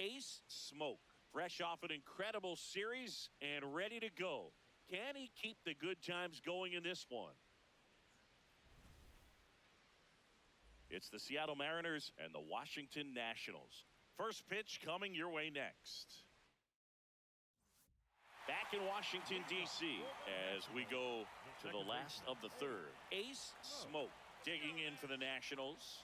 Ace Smoke, fresh off an incredible series and ready to go. Can he keep the good times going in this one? It's the Seattle Mariners and the Washington Nationals. First pitch coming your way next. Back in Washington, D.C. as we go to the last of the third. Ace Smoke digging in for the Nationals.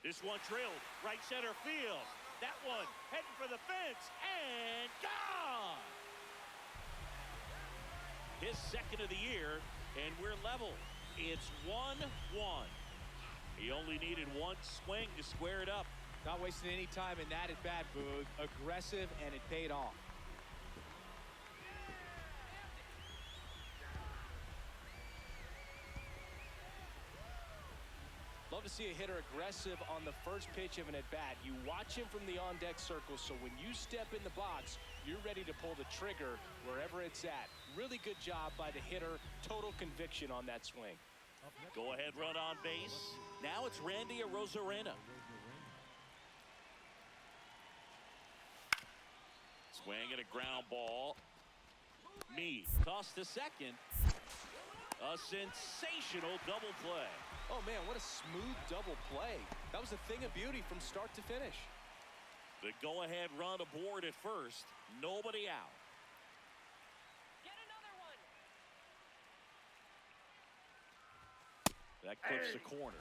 This one drilled right center field. That one heading for the fence and gone. His second of the year, and we're level. It's 1-1. He only needed one swing to square it up. Not wasting any time in that at bat, Boog. Aggressive, and it paid off. Love to see a hitter aggressive on the first pitch of an at-bat. You watch him from the on-deck circle, so when you step in the box, you're ready to pull the trigger wherever it's at. Really good job by the hitter. Total conviction on that swing. Go ahead run on base. Now it's Randy Arozarena. Swing and a ground ball. Meade tossed to second. A sensational double play. Oh, man, what a smooth double play. That was a thing of beauty from start to finish. The go-ahead run aboard at first. Nobody out. Get another one. That clips the corner.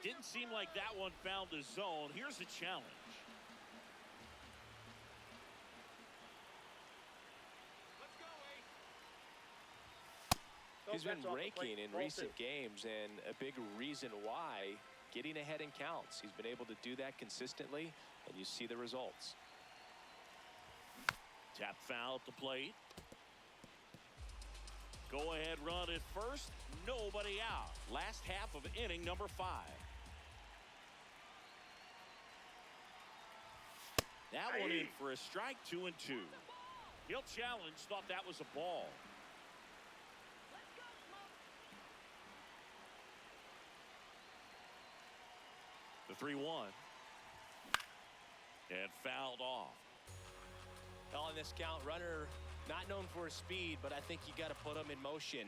Didn't seem like that one found the zone. Here's the challenge. He's been raking in recent games, and a big reason why, getting ahead in counts. He's been able to do that consistently, and you see the results. Tap foul at the plate. Go ahead run at first. Nobody out. Last half of inning number 5. That one in for a strike, 2-2. He'll challenge, thought that was a ball. The 3-1. And fouled off. On this count, runner not known for his speed, but I think you got to put him in motion.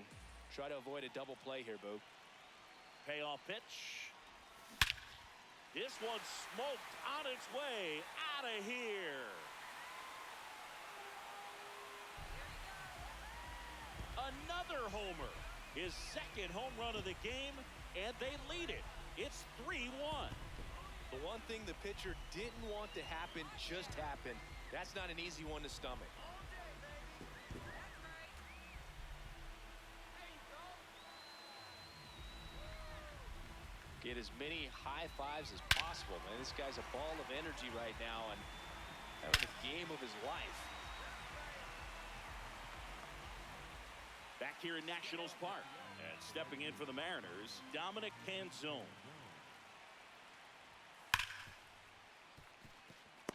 Try to avoid a double play here, Boog. Payoff pitch. This one smoked on its way out of here. Another homer. His second home run of the game, and they lead it. It's 3-1. The one thing the pitcher didn't want to happen just happened. That's not an easy one to stomach. Get as many high fives as possible, man. This guy's a ball of energy right now and having the game of his life. Back here in Nationals Park, and stepping in for the Mariners, Dominic Panzone.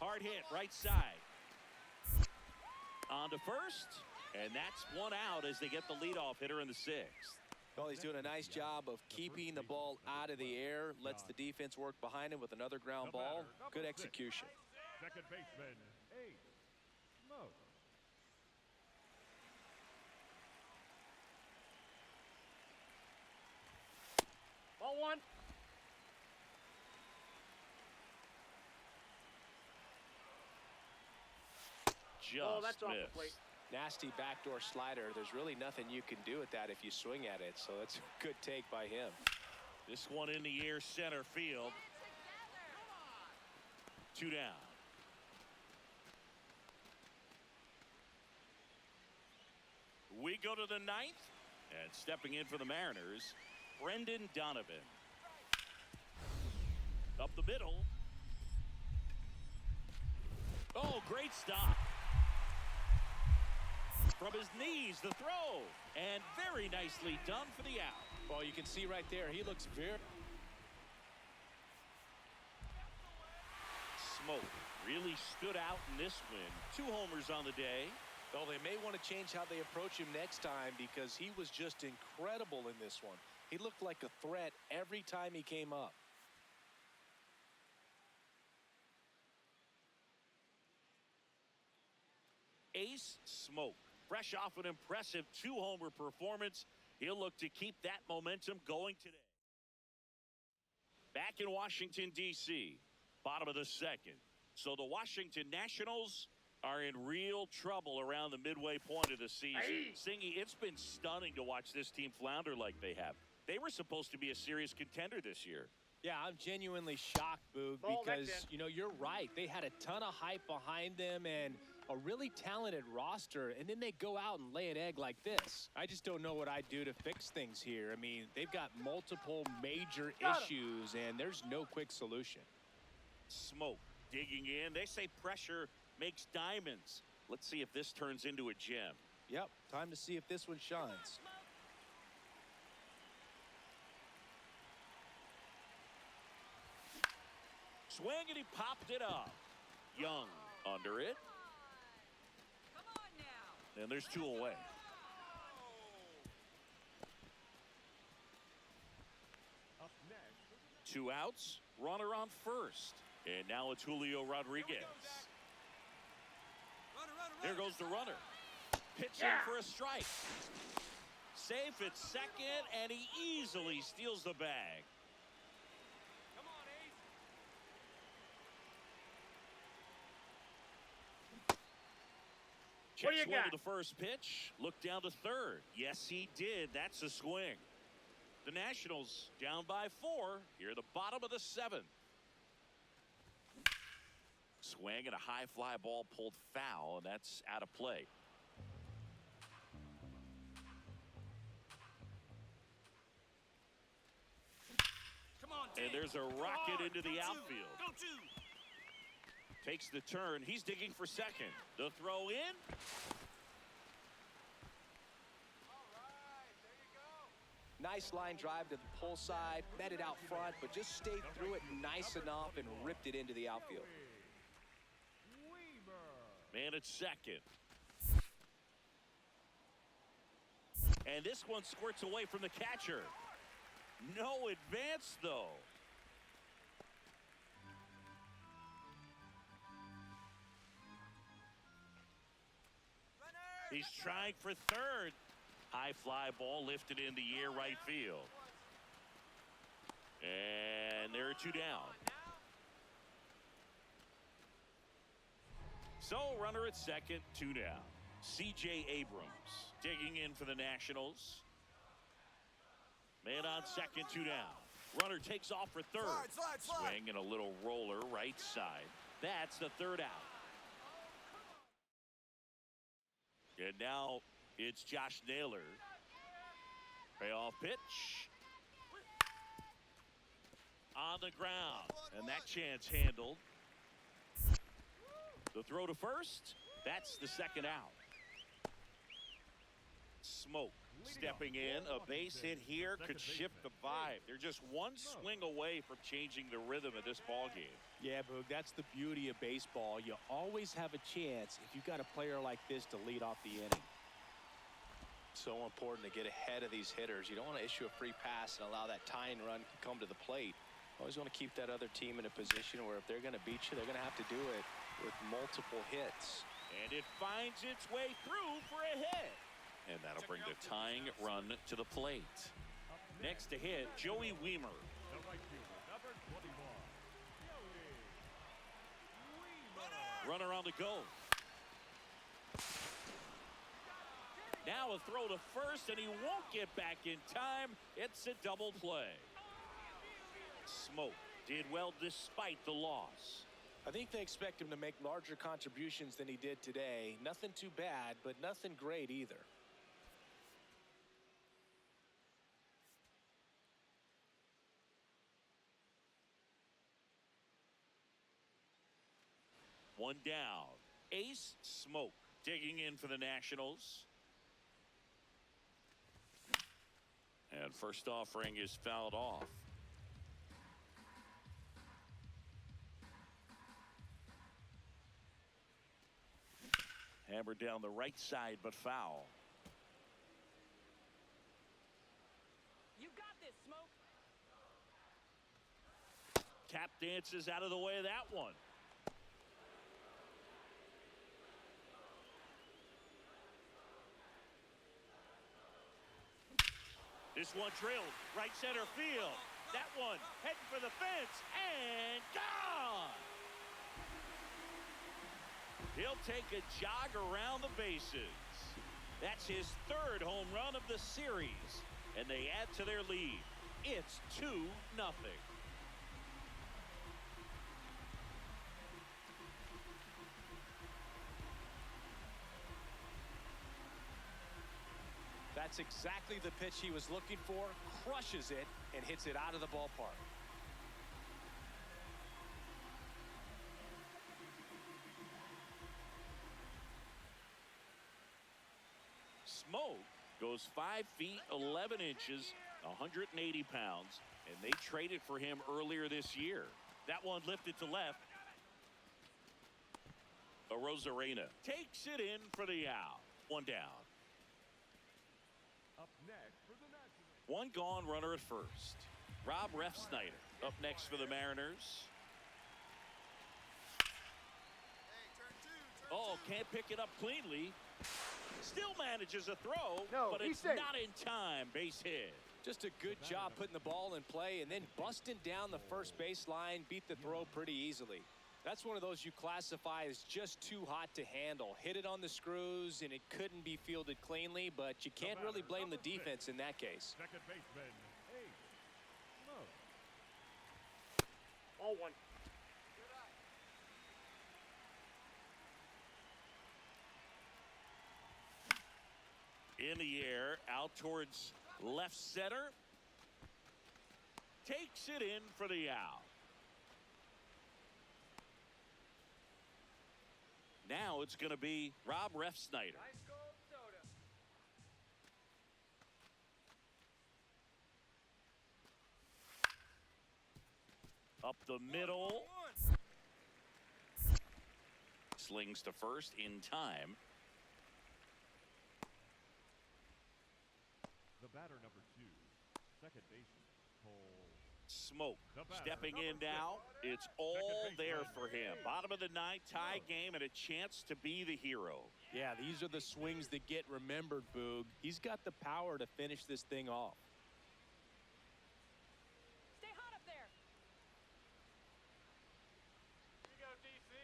Hard hit right side. On to first, and that's one out as they get the leadoff hitter in the 6th. Well, he's doing a nice job of keeping the ball out of the air. Lets the defense work behind him with another ground ball. Good execution. Second baseman, Ace Smoke. Ball one. Just that's off the missed. plate. Nasty backdoor slider. There's really nothing you can do with that if you swing at it. So that's a good take by him. This one in the air center field. 2 down. We go to the 9th, and stepping in for the Mariners, Brendan Donovan. Up the middle. Oh, great stop. From his knees, the throw. And very nicely done for the out. Well, you can see right there, he looks very... Smoke really stood out in this win. 2 homers on the day. Well, they may want to change how they approach him next time because he was just incredible in this one. He looked like a threat every time he came up. Ace Smoke, fresh off an impressive 2-homer performance. He'll look to keep that momentum going today. Back in Washington, D.C., bottom of the second. So the Washington Nationals are in real trouble around the midway point of the season. Singy, it's been stunning to watch this team flounder like they have. They were supposed to be a serious contender this year. Yeah, I'm genuinely shocked, Boog, because, you know, you're right. They had a ton of hype behind them and a really talented roster, and then they go out and lay an egg like this. I just don't know what I'd do to fix things here. I mean, they've got multiple major issues, and there's no quick solution. Smoke digging in. They say pressure makes diamonds. Let's see if this turns into a gem. Yep, time to see if this one shines. Swing, and he popped it up. Young under it. Come on now. And there's 2 away. Up next. 2 outs. Runner on first. And now it's Julio Rodriguez. There goes the runner. Pitching for a strike. Safe at second, and he easily steals the bag. Come on, Ace. Check swing to the first pitch. Look down to third. Yes, he did. That's a swing. The Nationals down by 4. Here at the bottom of the 7th. Swing and a high fly ball pulled foul, and that's out of play. Come on, and there's a rocket into the outfield. Takes the turn. He's digging for second. The throw in. Nice line drive to the pull side, met it out front, but just stayed through it nice enough and ripped it into the outfield. Man at second. And this one squirts away from the catcher. No advance, though. He's trying for third. High fly ball lifted in the air right field. And there are 2 down. So runner at second, 2 down. C.J. Abrams digging in for the Nationals. Man on second, 2 down. Runner takes off for third. Swing and a little roller right side. That's the 3rd out. And now it's Josh Naylor. Payoff pitch. On the ground. And that chance handled. The throw to first. That's the 2nd out. Smoke stepping in. A base hit here could shift the vibe. They're just one swing away from changing the rhythm of this ball game. Yeah, Boog, that's the beauty of baseball. You always have a chance if you've got a player like this to lead off the inning. So important to get ahead of these hitters. You don't want to issue a free pass and allow that tying run to come to the plate. Always want to keep that other team in a position where if they're going to beat you, they're going to have to do it with multiple hits. And it finds its way through for a hit. And that'll bring the tying run to the plate. Next to hit, Joey Wiemer. The right fielder, number 21. Joey Wiemer. Runner on the go. Now a throw to first, and he won't get back in time. It's a double play. Smoke did well despite the loss. I think they expect him to make larger contributions than he did today. Nothing too bad, but nothing great either. One down. Ace Smoke digging in for the Nationals. And first offering is fouled off. Hammered down the right side, but foul. You got this, Smoke. Tap dances out of the way of that one. This one drilled right center field. That one heading for the fence and gone. He'll take a jog around the bases. That's his third home run of the series, and they add to their lead. It's 2-0. That's exactly the pitch he was looking for. Crushes it and hits it out of the ballpark. Smoke goes 5 feet 11 inches, 180 pounds, and they traded for him earlier this year. That one lifted to left. Rosarena takes it in for the out. One down. Up next for the Nationals. One gone runner at first. Rob Refsnyder up next for the Mariners. Oh, can't pick it up cleanly. Still manages a throw, but it's not in time. Base hit. Just a good job putting the ball in play and then busting down the first baseline. Beat the throw pretty easily. That's one of those you classify as just too hot to handle. Hit it on the screws, and it couldn't be fielded cleanly, but you can't really blame the defense in that case. Second baseman, Smoke. All one. In the air, out towards left center. Takes it in for the out. Now it's going to be Rob Refsnyder. Ice cold soda. Up the middle. Slings to first in time. The batter number 2, second baseman, Cole. Smoke stepping in now. It's all there for him. Bottom of the ninth, tie game, and a chance to be the hero. Yeah, these are the swings that get remembered, Boog. He's got the power to finish this thing off. Stay hot up there. Here you go, DC.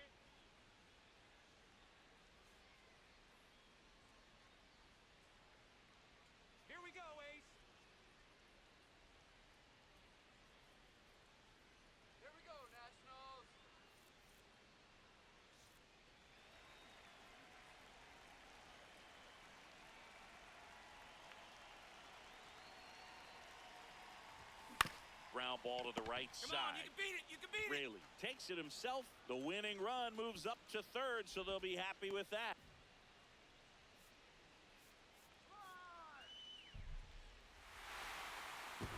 Here we go, Ace. Here we go, Nationals. Ground ball to the right Come side. on, you can beat it. You can beat it. Raley takes it himself. The winning run moves up to third, so they'll be happy with that. Come on.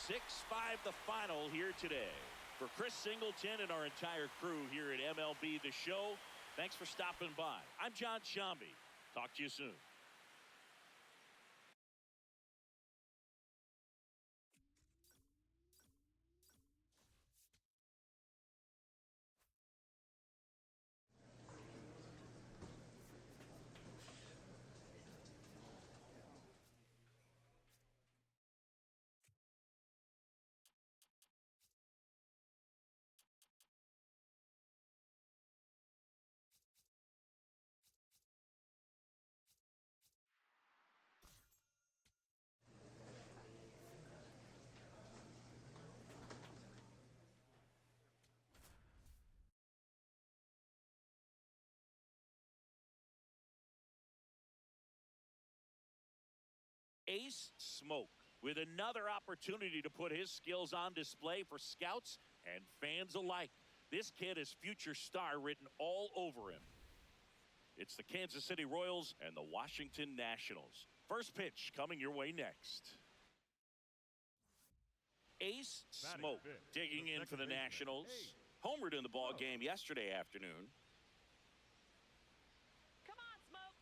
6-5 the final here today. For Chris Singleton and our entire crew here at MLB The Show, thanks for stopping by. I'm John Shambi. Talk to you soon. Ace Smoke with another opportunity to put his skills on display for scouts and fans alike. This kid has future star written all over him. It's the Kansas City Royals and the Washington Nationals. First pitch coming your way next. Ace Batting Smoke fifth, digging the in for the second baseman, Nationals. Ace Homered in the ball Smoke. game yesterday afternoon. Come on, Smoke.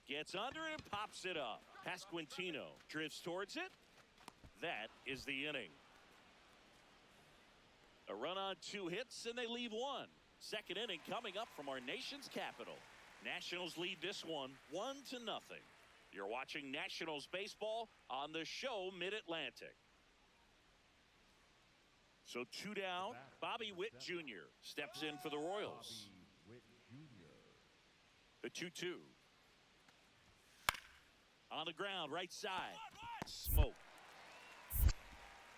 Gets under it and pops it up. Pasquantino drifts towards it. That is the inning. A run on 2 hits and they leave 1. Second inning coming up from our nation's capital. Nationals lead this one 1-0. You're watching Nationals baseball on the show Mid-Atlantic. So 2 down. Bobby Witt Jr. steps in for the Royals. Bobby Witt Jr. The 2-2. On the ground, right side. Smoke.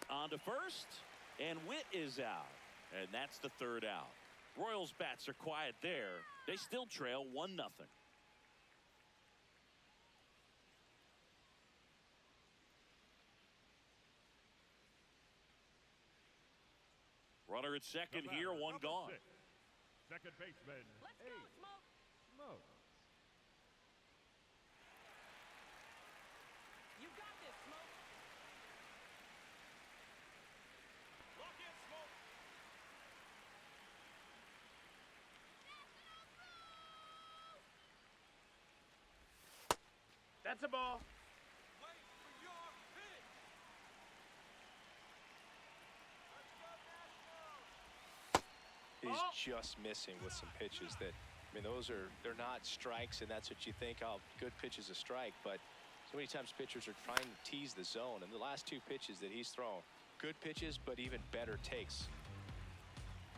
On to first, and Witt is out. And that's the 3rd out. Royals bats are quiet there. They still trail 1-0. Runner at second The here, batter, 1 number gone. 6, second baseman, Let's go, Ace Smoke. Smoke. You got this, Smoke. Lock in, Smoke. That's a ball. Wait for your pitch. Let's go, Nationals. He's just missing with some pitches that, I mean, they're not strikes, and that's what you think, oh, good pitch is a strike, but so many times pitchers are trying to tease the zone, and the last 2 pitches that he's thrown, good pitches, but even better takes.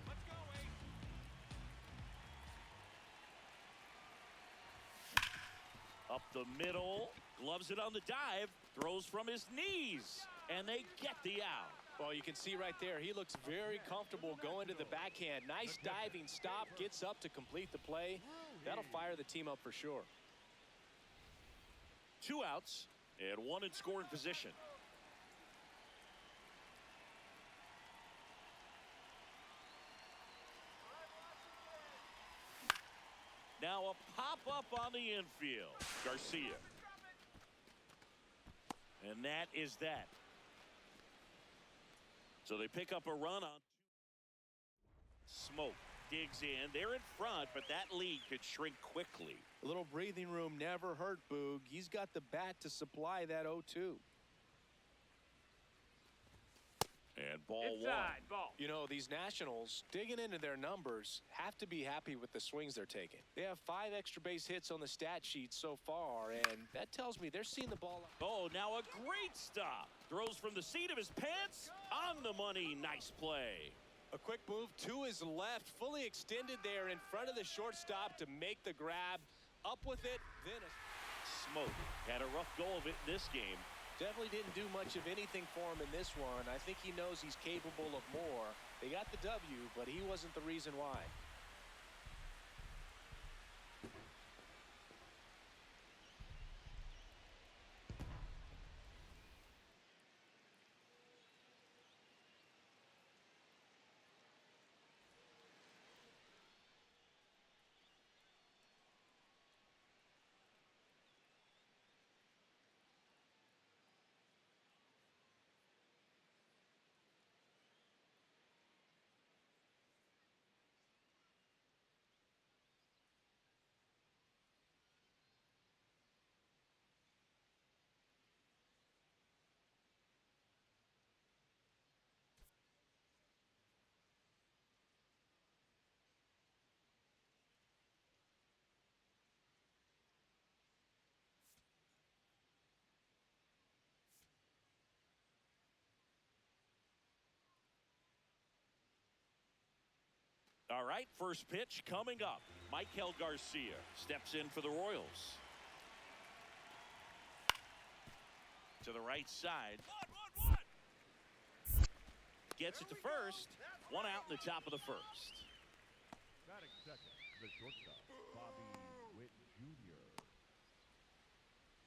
Let's go, Ace. Up the middle, gloves it on the dive, throws from his knees, and they get the out. Well, you can see right there, he looks very comfortable going to the backhand. Nice diving stop, gets up to complete the play. That'll fire the team up for sure. 2 outs and 1 in scoring position. Now a pop-up on the infield. Garcia. And that is that. So they pick up a run on. Smoke digs in. They're in front, but that lead could shrink quickly. A little breathing room never hurt Boog. He's got the bat to supply that 0-2. And ball Inside, 1. ball. You know, these Nationals, digging into their numbers, have to be happy with the swings they're taking. They have 5 extra base hits on the stat sheet so far, and that tells me they're seeing the ball. Oh, now a great stop. Throws from the seat of his pants. On the money. Nice play. A quick move to his left, fully extended there in front of the shortstop to make the grab. Up with it, then Smoke had a rough go of it in this game. definitely didn't do much of anything for him in this one. I think he knows he's capable of more. They got the W, but he wasn't the reason why. All right, first pitch coming up. Michael Garcia steps in for the Royals. To the right side. One. Gets it to first. 1 out in the top of the first. Batting second, the shortstop, Bobby Witt Jr.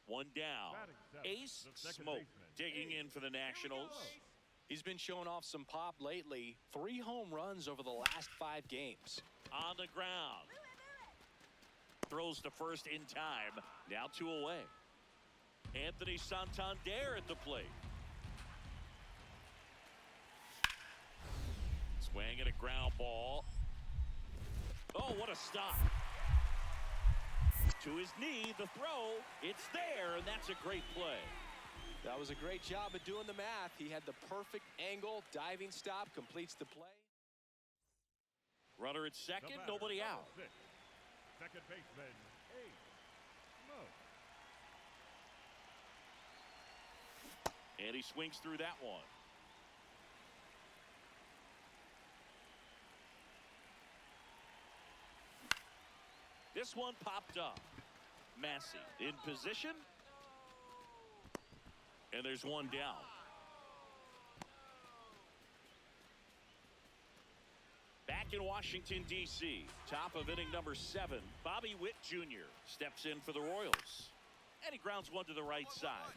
1 down. Batting seventh, Ace the second Smoke baseman, digging Ace. in for the Nationals. He's been showing off some pop lately. 3 home runs over the last 5 games. On the ground. Throws to first in time. Now 2 away. Anthony Santander at the plate. Swing and a ground ball. Oh, what a stop. To his knee, the throw. It's there, and that's a great play. That was a great job of doing the math. He had the perfect angle. Diving stop completes the play. Runner at The second, batter, nobody number out. 6, second baseman, Ace Smoke. And he swings through that one. This one popped up. Massey in position. And there's one down. Back in Washington, D.C., top of inning number 7, Bobby Witt Jr. steps in for the Royals. And he grounds one to the right side.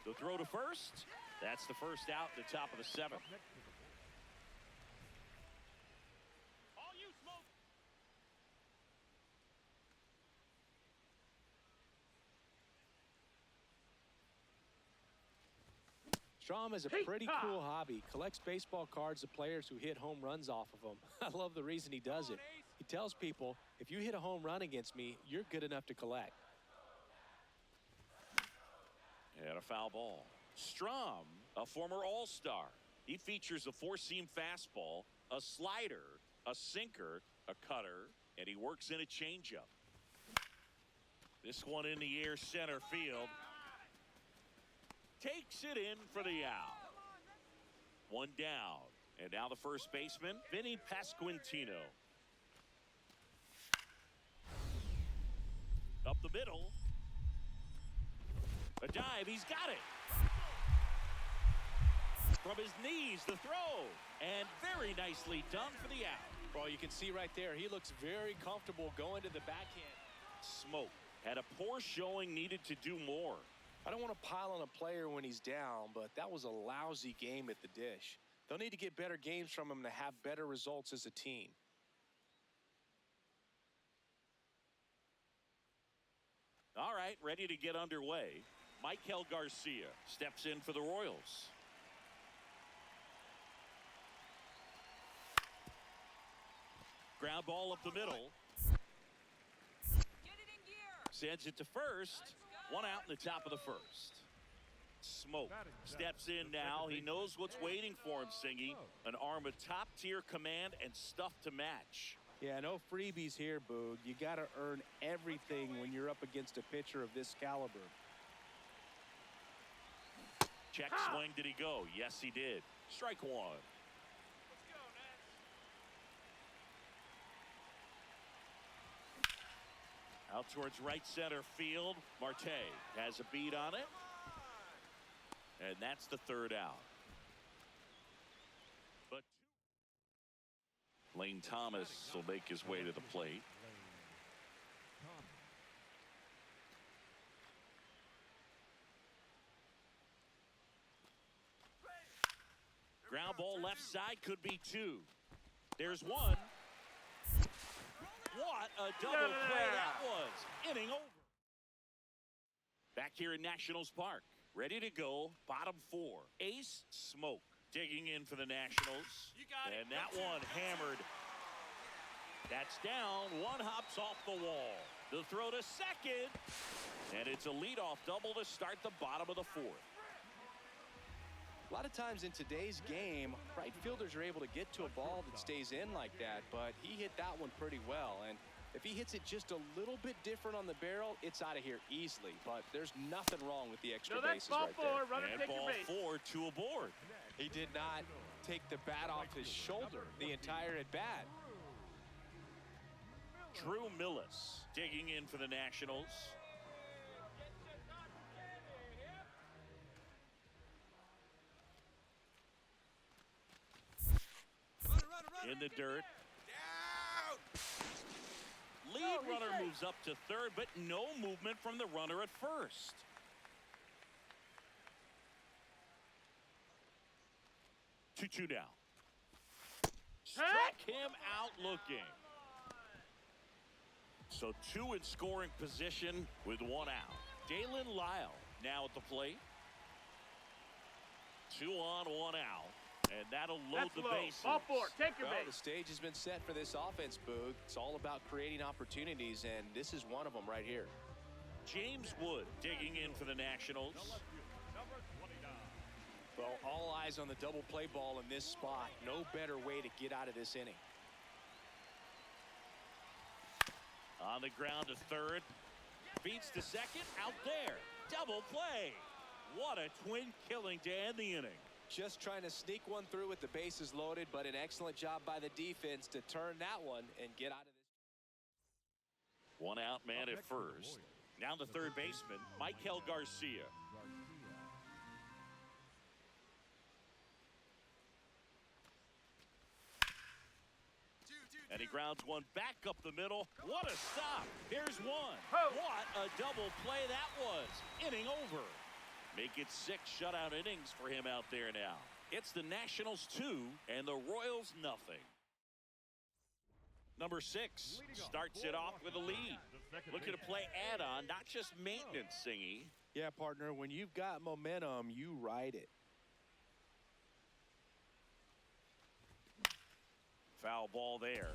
The throw to first. That's the first out at the top of the 7th. Up next to the board. All you, Smoke. Strom has a pretty cool hobby. Collects baseball cards of players who hit home runs off of them. I love the reason he does it. He tells people, if you hit a home run against me, you're good enough to collect. And a foul ball. Strom, a former All-Star. He features a 4-seam fastball, a slider, a sinker, a cutter, and he works in a changeup. This one in the air center field. Takes it in for the out. One down. And now the first baseman, Vinny Pasquantino. Up the middle. A dive, he's got it. From his knees, the throw. And very nicely done for the out. Well, you can see right there, he looks very comfortable going to the backhand. Smoke had a poor showing, needed to do more. I don't want to pile on a player when he's down, but that was a lousy game at the dish. They'll need to get better games from him to have better results as a team. All right, ready to get underway. Michael Garcia steps in for the Royals. Ground ball up the middle. Get it in gear. Sends it to first. One out in the top of the first. Smoke steps in now. He knows what's waiting for him, Singy. An arm of top-tier command and stuff to match. Yeah, no freebies here, Boog. You got to earn everything when you're up against a pitcher of this caliber. Check swing, did he go? Yes, he did. Strike one. Let's go, Nats. Out towards right center field. Marte has a beat on it. And that's the third out. But Lane Thomas will make his way to the plate. Ground ball left side, could be 2. There's one. What a double play that was. Inning over. Back here in Nationals Park. Ready to go. Bottom 4. Ace Smoke digging in for the Nationals. You got it. And that one hammered. That's down. One hops off the wall. The throw to second. And it's a leadoff double to start the bottom of the 4th. A lot of times in today's game, right fielders are able to get to a ball that stays in like that, but he hit that one pretty well. And if he hits it just a little bit different on the barrel, it's out of here easily. But there's nothing wrong with the extra bases right there. And ball 4, 2 aboard. He did not take the bat off his shoulder the entire at bat. Drew Millis digging in for the Nationals. In the dirt. Lead runner moves up to third, but no movement from the runner at first. Two down. Struck him out looking. So 2 in scoring position with 1 out. Dalen Lyle now at the plate. 2 on, 1 out. And that'll load the bases. Ball 4. Take your Well, base. the stage has been set for this offense, Boog. It's all about creating opportunities, and this is one of them right here. James Wood digging in for the Nationals. Number 29. Well, all eyes on the double play ball in this spot. No better way to get out of this inning. On the ground to third. Beats to second. Out there. Double play. What a twin killing to end the inning. Just trying to sneak one through with the bases loaded, but an excellent job by the defense to turn that one and get out of this. 1 out man at first. Now the third baseman, Michael Garcia. And he grounds one back up the middle. What a stop. Here's one. What a double play that was. Inning over. Make it 6 shutout innings for him out there now. It's the Nationals 2 and the Royals nothing. Number 6 starts it off with a lead. Looking to play add-on, not just maintenance, Singy. Yeah, partner, when you've got momentum, you ride it. Foul ball there.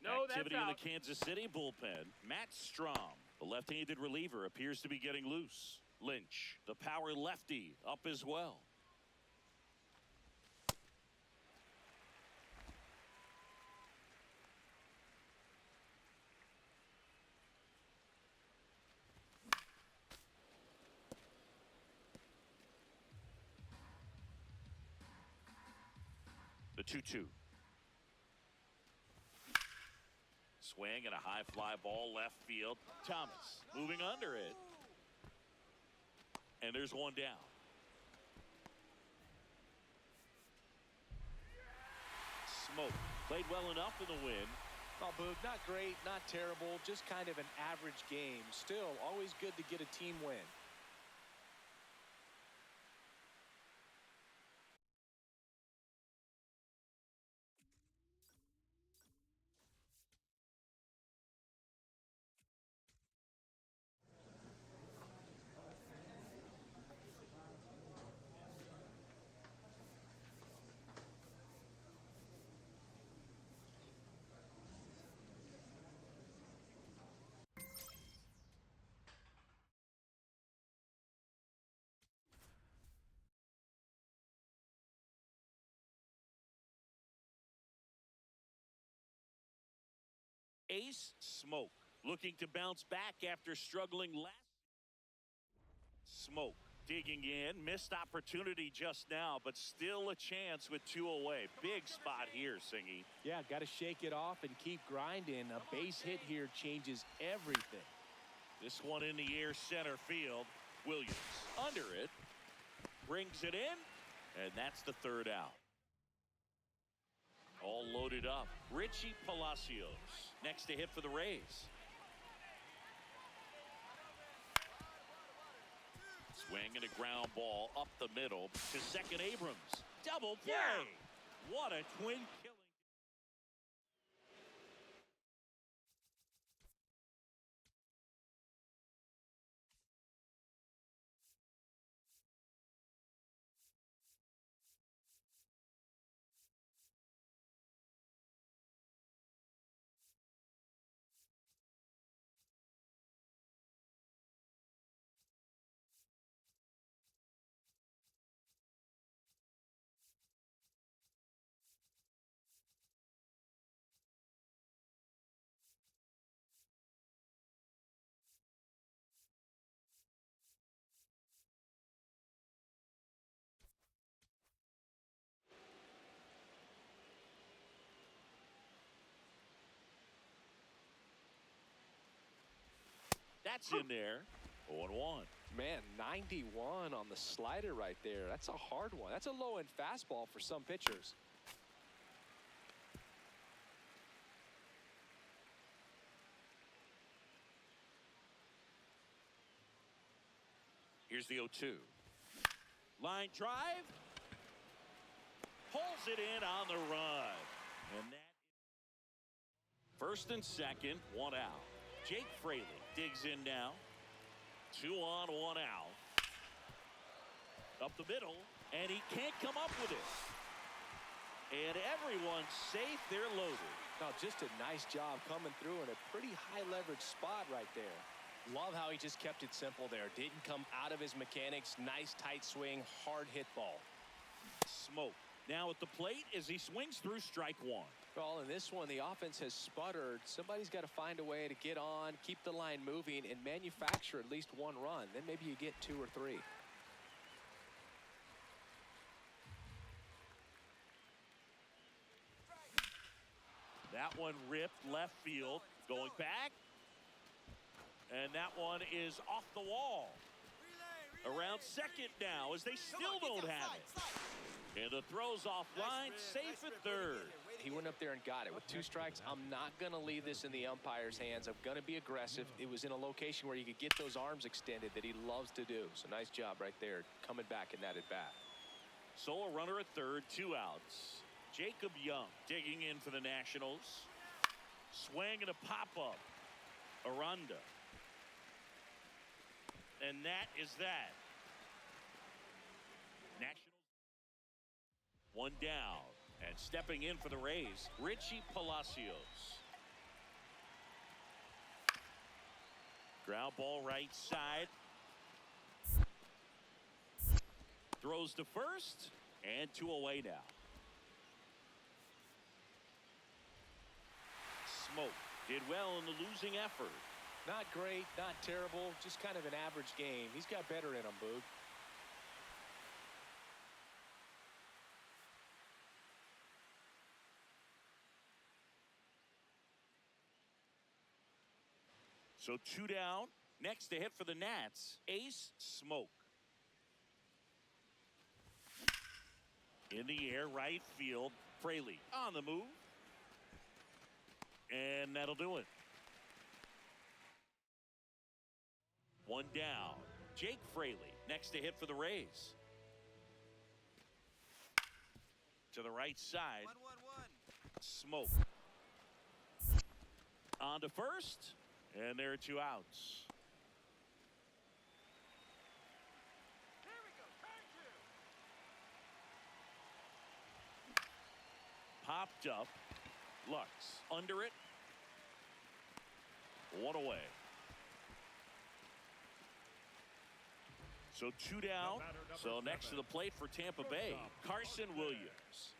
No, that's Activity in out. the Kansas City bullpen. Matt Strom, the left-handed reliever, appears to be getting loose. Lynch, the power lefty, up as well. The 2-2. Swing and a high fly ball left field. Thomas moving under it. And there's one down. Smoke played well enough in the win. Oh, Boog, not great, not terrible, just kind of an average game. Still, always good to get a team win. Ace Smoke looking to bounce back after struggling last. Smoke digging in, missed opportunity just now, but still a chance with 2 away. Big spot here, Singy. Yeah, got to shake it off and keep grinding. A base hit here changes everything. This one in the air center field. Williams under it, brings it in, and that's the 3rd out. All loaded up. Richie Palacios next to hit for the Rays. Swing and a ground ball up the middle to second Abrams. Double play. Yeah. What a twin killing. That's in there. 0-1. Man, 91 on the slider right there. That's a hard one. That's a low-end fastball for some pitchers. Here's the 0-2. Line drive. Pulls it in on the run. And that. First and second, one out. Jake Fraley digs in now. 2 on, 1 out. Up the middle, and he can't come up with it. And everyone's safe. They're loaded. Now, just a nice job coming through in a pretty high leverage spot right there. Love how he just kept it simple there. Didn't come out of his mechanics. Nice tight swing, hard hit ball. Smoke. Now at the plate as he swings through strike one. Well, in this one, the offense has sputtered. Somebody's got to find a way to get on, keep the line moving, and manufacture at least one run. Then maybe you get 2 or 3. That one ripped left field. Going back. And that one is off the wall. Around second now as they still don't have it. And the throw's offline, safe at third. He went up there and got it. With 2 strikes, I'm not going to leave this in the umpire's hands. I'm going to be aggressive. It was in a location where you could get those arms extended that he loves to do. So nice job right there, coming back in that at bat. So a runner at third, 2 outs. Jacob Young digging in for the Nationals. Swing and a pop-up. Aranda. And that is that. Nationals. 1 down. And stepping in for the Rays, Richie Palacios. Ground ball right side. Throws to first. And 2 away now. Smoke did well in the losing effort. Not great, not terrible, just kind of an average game. He's got better in him, Boog. So 2 down. Next to hit for the Nats, Ace Smoke. In the air, right field. Fraley on the move. And that'll do it. 1 down. Jake Fraley next to hit for the Rays. To the right side. 1-1-1. Smoke. On to first. And there are 2 outs. Here we go. Turn 2. Popped up. Lux under it. 1 away. So 2 down. So next to the plate for Tampa Bay, Carson Williams.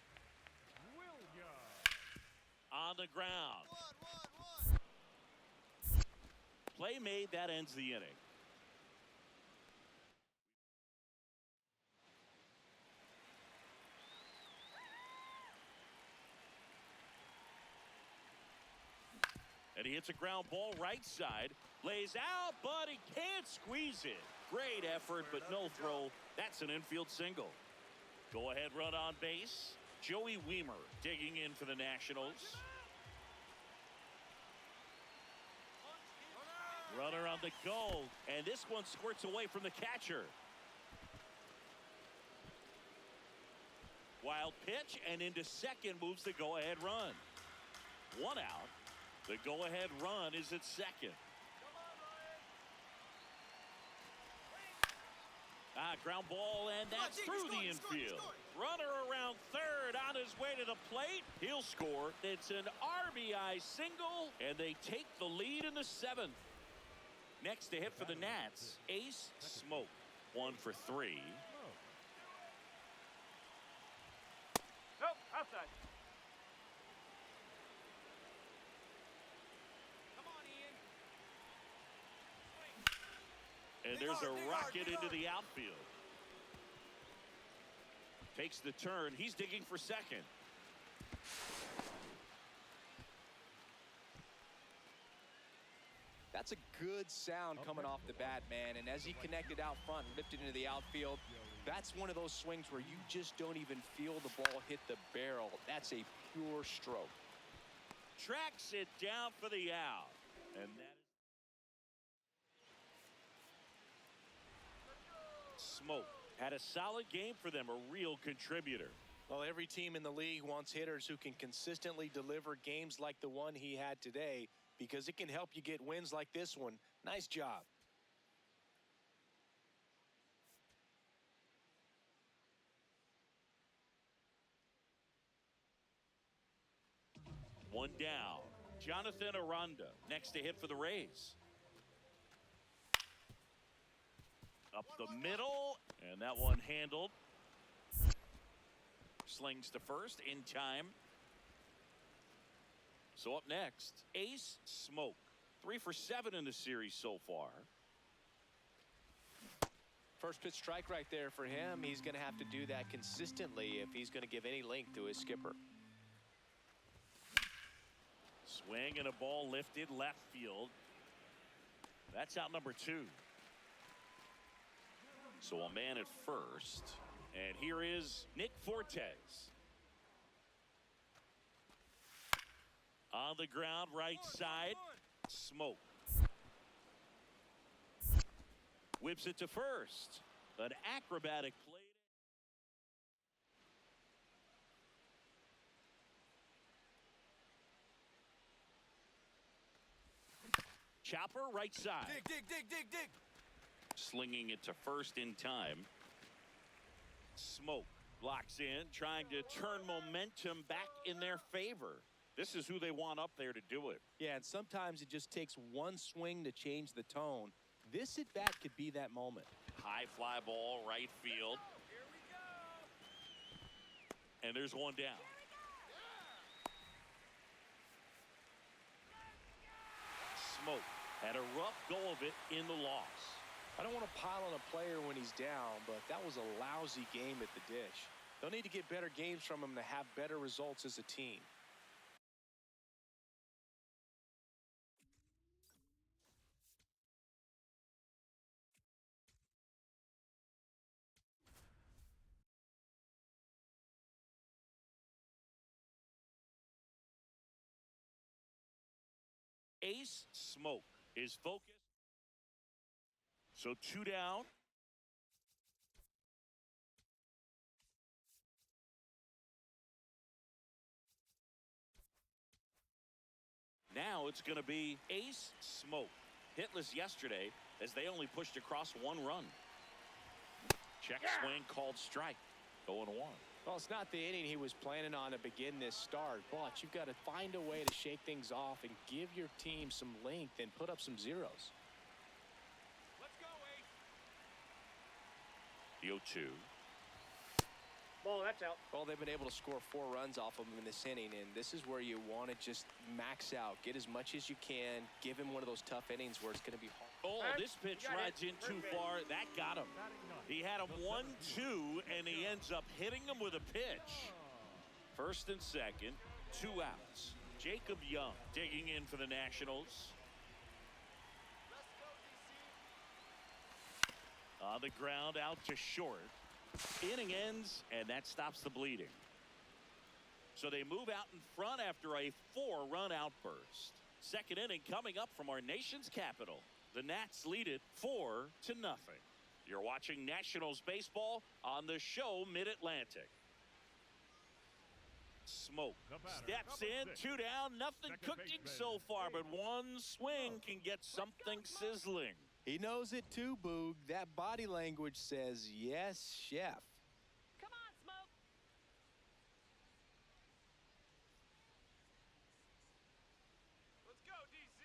On the ground. 1-1-1. Play made, that ends the inning. And he hits a ground ball right side. Lays out, but he can't squeeze it. Great effort, but no throw. That's an infield single. Go ahead run on base. Joey Weimer digging in for the Nationals. Runner on the go. And this one squirts away from the catcher. Wild pitch, and into second moves the go-ahead run. 1 out. The go-ahead run is at second. Ground ball, and that's through the infield. Runner around third on his way to the plate. He'll score. It's an RBI single, and they take the lead in the 7th. Next to hit for the Nats, Ace Smoke. 1 for 3. Nope, outside. And there's a rocket into the outfield. Takes the turn. He's digging for second. That's a good sound coming off the bat, man. And as he connected out front and lifted into the outfield, that's one of those swings where you just don't even feel the ball hit the barrel. That's a pure stroke. Tracks it down for the out. And that is Smoke Had a solid game for them, a real contributor. Well, every team in the league wants hitters who can consistently deliver games like the one he had today, because it can help you get wins like this one. Nice job. One down. Jonathan Aranda next to hit for the Rays. Up the middle, and that one handled. Slings to first in time. So up next, Ace Smoke. 3 for 7 in the series so far. First pitch strike right there for him. He's going to have to do that consistently if he's going to give any length to his skipper. Swing and a ball lifted left field. That's out number 2. So a man at first. And here is Nick Fortes. On the ground, right side. Smoke. Whips it to first. An acrobatic play. Chopper right side. Dig. Slinging it to first in time. Smoke blocks in, trying to turn momentum back in their favor. This is who they want up there to do it. Yeah, and sometimes it just takes one swing to change the tone. This at bat could be that moment. High fly ball, right field. And there's one down. Smoke had a rough go of it in the loss. I don't want to pile on a player when he's down, but that was a lousy game at the dish. They'll need to get better games from him to have better results as a team. Ace Smoke is focused. So 2 down. Now it's going to be Ace Smoke. Hitless yesterday as they only pushed across 1 run. Check swing called strike. 0-1. Well, it's not the inning he was planning on to begin this start, but you've got to find a way to shake things off and give your team some length and put up some zeros. Let's go, Ace. The 0-2. Ball, that's out. Well, they've been able to score 4 runs off of him in this inning, and this is where you want to just max out. Get as much as you can. Give him one of those tough innings where it's going to be hard. Oh, this pitch rides in too far. That got him. He had him 1-2, and he ends up hitting him with a pitch. First and second, 2 outs. Jacob Young digging in for the Nationals. On the ground, out to short. Inning ends, and that stops the bleeding. So they move out in front after a 4-run outburst. Second inning coming up from our nation's capital. The Nats lead it 4-0. You're watching Nationals baseball on the show Mid-Atlantic. Smoke steps in, 2 down, nothing cooking so far, but 1 swing can get something sizzling. He knows it too, Boog. That body language says, yes, chef. Come on, Smoke. Let's go, DC.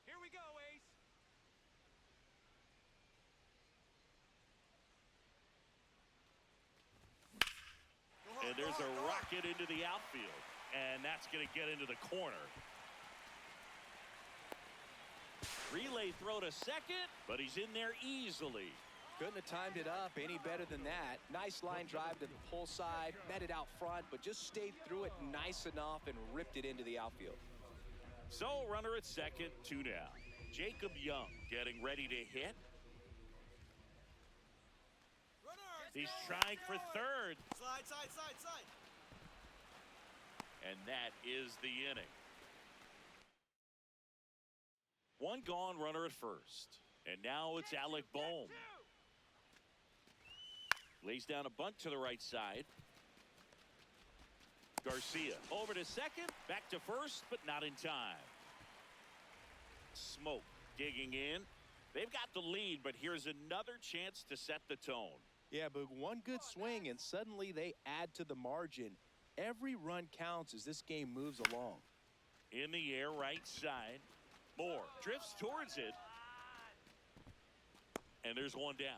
Here we go, Ace. And there's a rocket into the outfield, and that's going to get into the corner. Relay throw to second, but he's in there easily. Couldn't have timed it up any better than that. Nice line drive to the pull side, met it out front, but just stayed through it nice enough and ripped it into the outfield. So runner at second, 2 down. Jacob Young getting ready to hit. He's trying for third. Slide. And that is the inning. One gone, runner at first. And now it's Alec Bohm. Lays down a bunt to the right side. Garcia over to second, back to first, but not in time. Smoke digging in. They've got the lead, but here's another chance to set the tone. Yeah, Boog, one good swing, and suddenly they add to the margin. Every run counts as this game moves along. In the air, right side. Moore drifts towards it. And there's one down.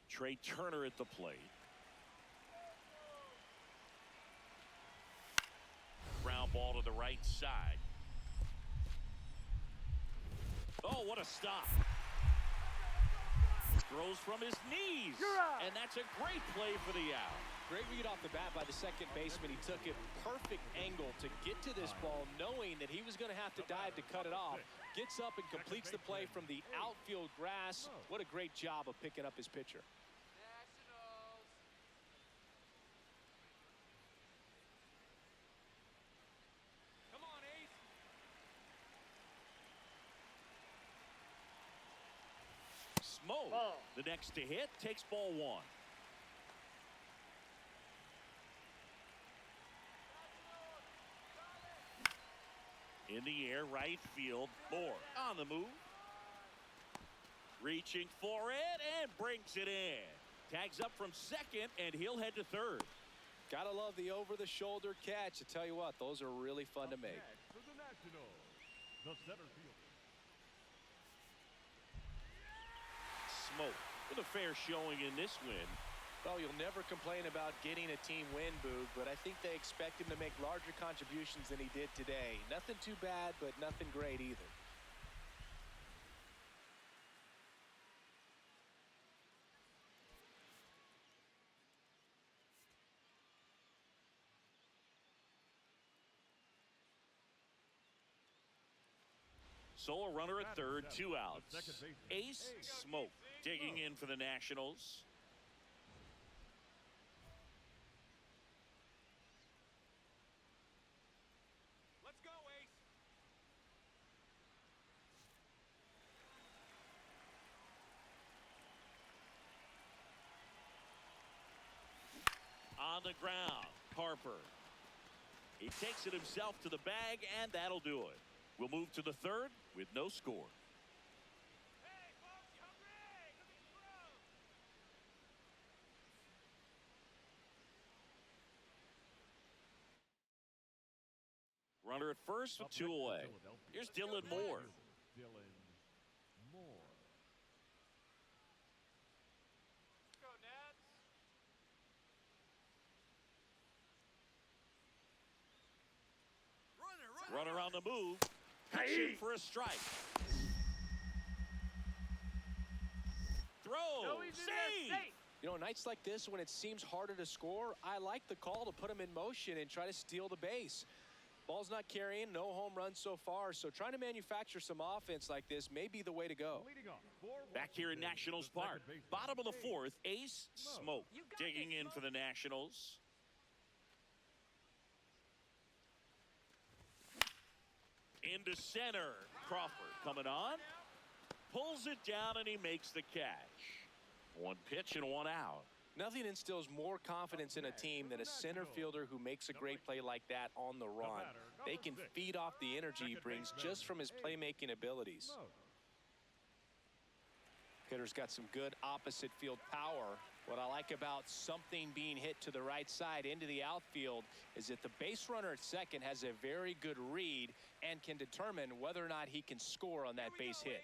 Trey Turner at the plate. Ground ball to the right side. Oh, what a stop. Throws from his knees. And that's a great play for the out. Great read off the bat by the second baseman. He took it perfect angle to get to this ball, knowing that he was going to have to dive to cut it off. Gets up and completes the play from the outfield grass. What a great job of picking up his pitcher. Come on, Ace. Smoke, the next to hit, takes ball one. In the air, right field. Moore on the move. Reaching for it and brings it in. Tags up from second, and he'll head to third. Gotta love the over-the-shoulder catch. I tell you what, those are really fun to make. For the Nationals, the center fielder. Smoke with a fair showing in this win. Well, you'll never complain about getting a team win, Boog, but I think they expect him to make larger contributions than he did today. Nothing too bad, but nothing great either. So a runner at third, two outs. Ace Smoke digging in for the Nationals. Let's go, Ace. On the ground, Harper. He takes it himself to the bag, and that'll do it. We'll move to the third with no score. Hey, folks, you hungry? Look at the Runner at first with two away. Here's Dylan Moore. Dylan Moore. Let's go, Nats. Runner on the move. Pitching for a strike. Throw. Save. You know, nights like this when it seems harder to score, I like the call to put him in motion and try to steal the base. Ball's not carrying, no home runs so far, so trying to manufacture some offense like this may be the way to go. Leading off, Back here in Nationals Park. Bottom of the fourth, Ace Smoke digging in for the Nationals. Into center. Crawford coming on. Pulls it down and he makes the catch. One pitch and one out. Nothing instills more confidence in a team than a center fielder who makes a great play like that on the run. They can feed off the energy he brings just from his playmaking abilities. Hitter's got some good opposite field power. What I like about something being hit to the right side into the outfield is that the base runner at second has a very good read and can determine whether or not he can score on that base hit.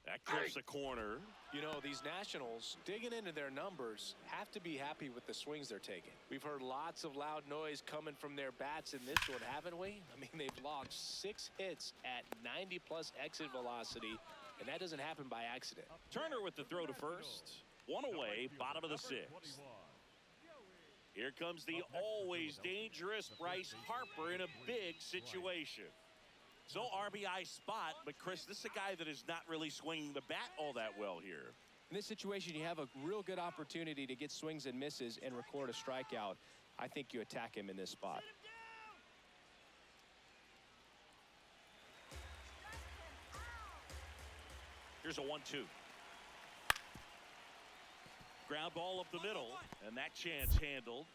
That clips a corner. You know, these Nationals, digging into their numbers, have to be happy with the swings they're taking. We've heard lots of loud noise coming from their bats in this one, haven't we? I mean, they've logged 6 hits at 90-plus exit velocity, and that doesn't happen by accident. Turner with the throw to first. One away, bottom of the sixth. Here comes the always dangerous Bryce Harper in a big situation. So RBI spot, but Chris, this is a guy that is not really swinging the bat all that well here. In this situation, you have a real good opportunity to get swings and misses and record a strikeout. I think you attack him in this spot. Here's a 1-2. Ground ball up the middle, and that chance handled.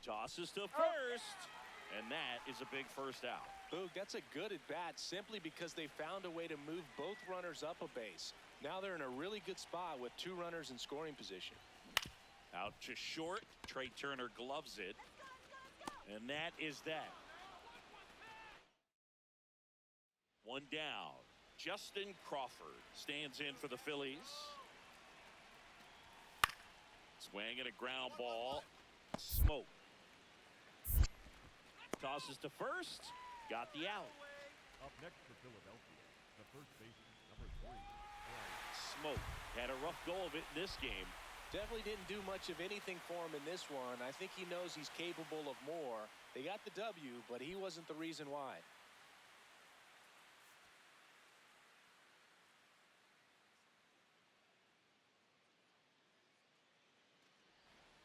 Tosses to first, and that is a big first out. Boog, that's a good at bat simply because they found a way to move both runners up a base. Now they're in a really good spot with 2 runners in scoring position. Out to short. Trey Turner gloves it, and that is that. 1 down. Justin Crawford stands in for the Phillies. Swing and a ground ball. Smoke. Tosses to first. Got the out. Up next for Philadelphia, the first baseman, number 3. Smoke had a rough go of it in this game. Definitely didn't do much of anything for him in this one. I think he knows he's capable of more. They got the W, but he wasn't the reason why.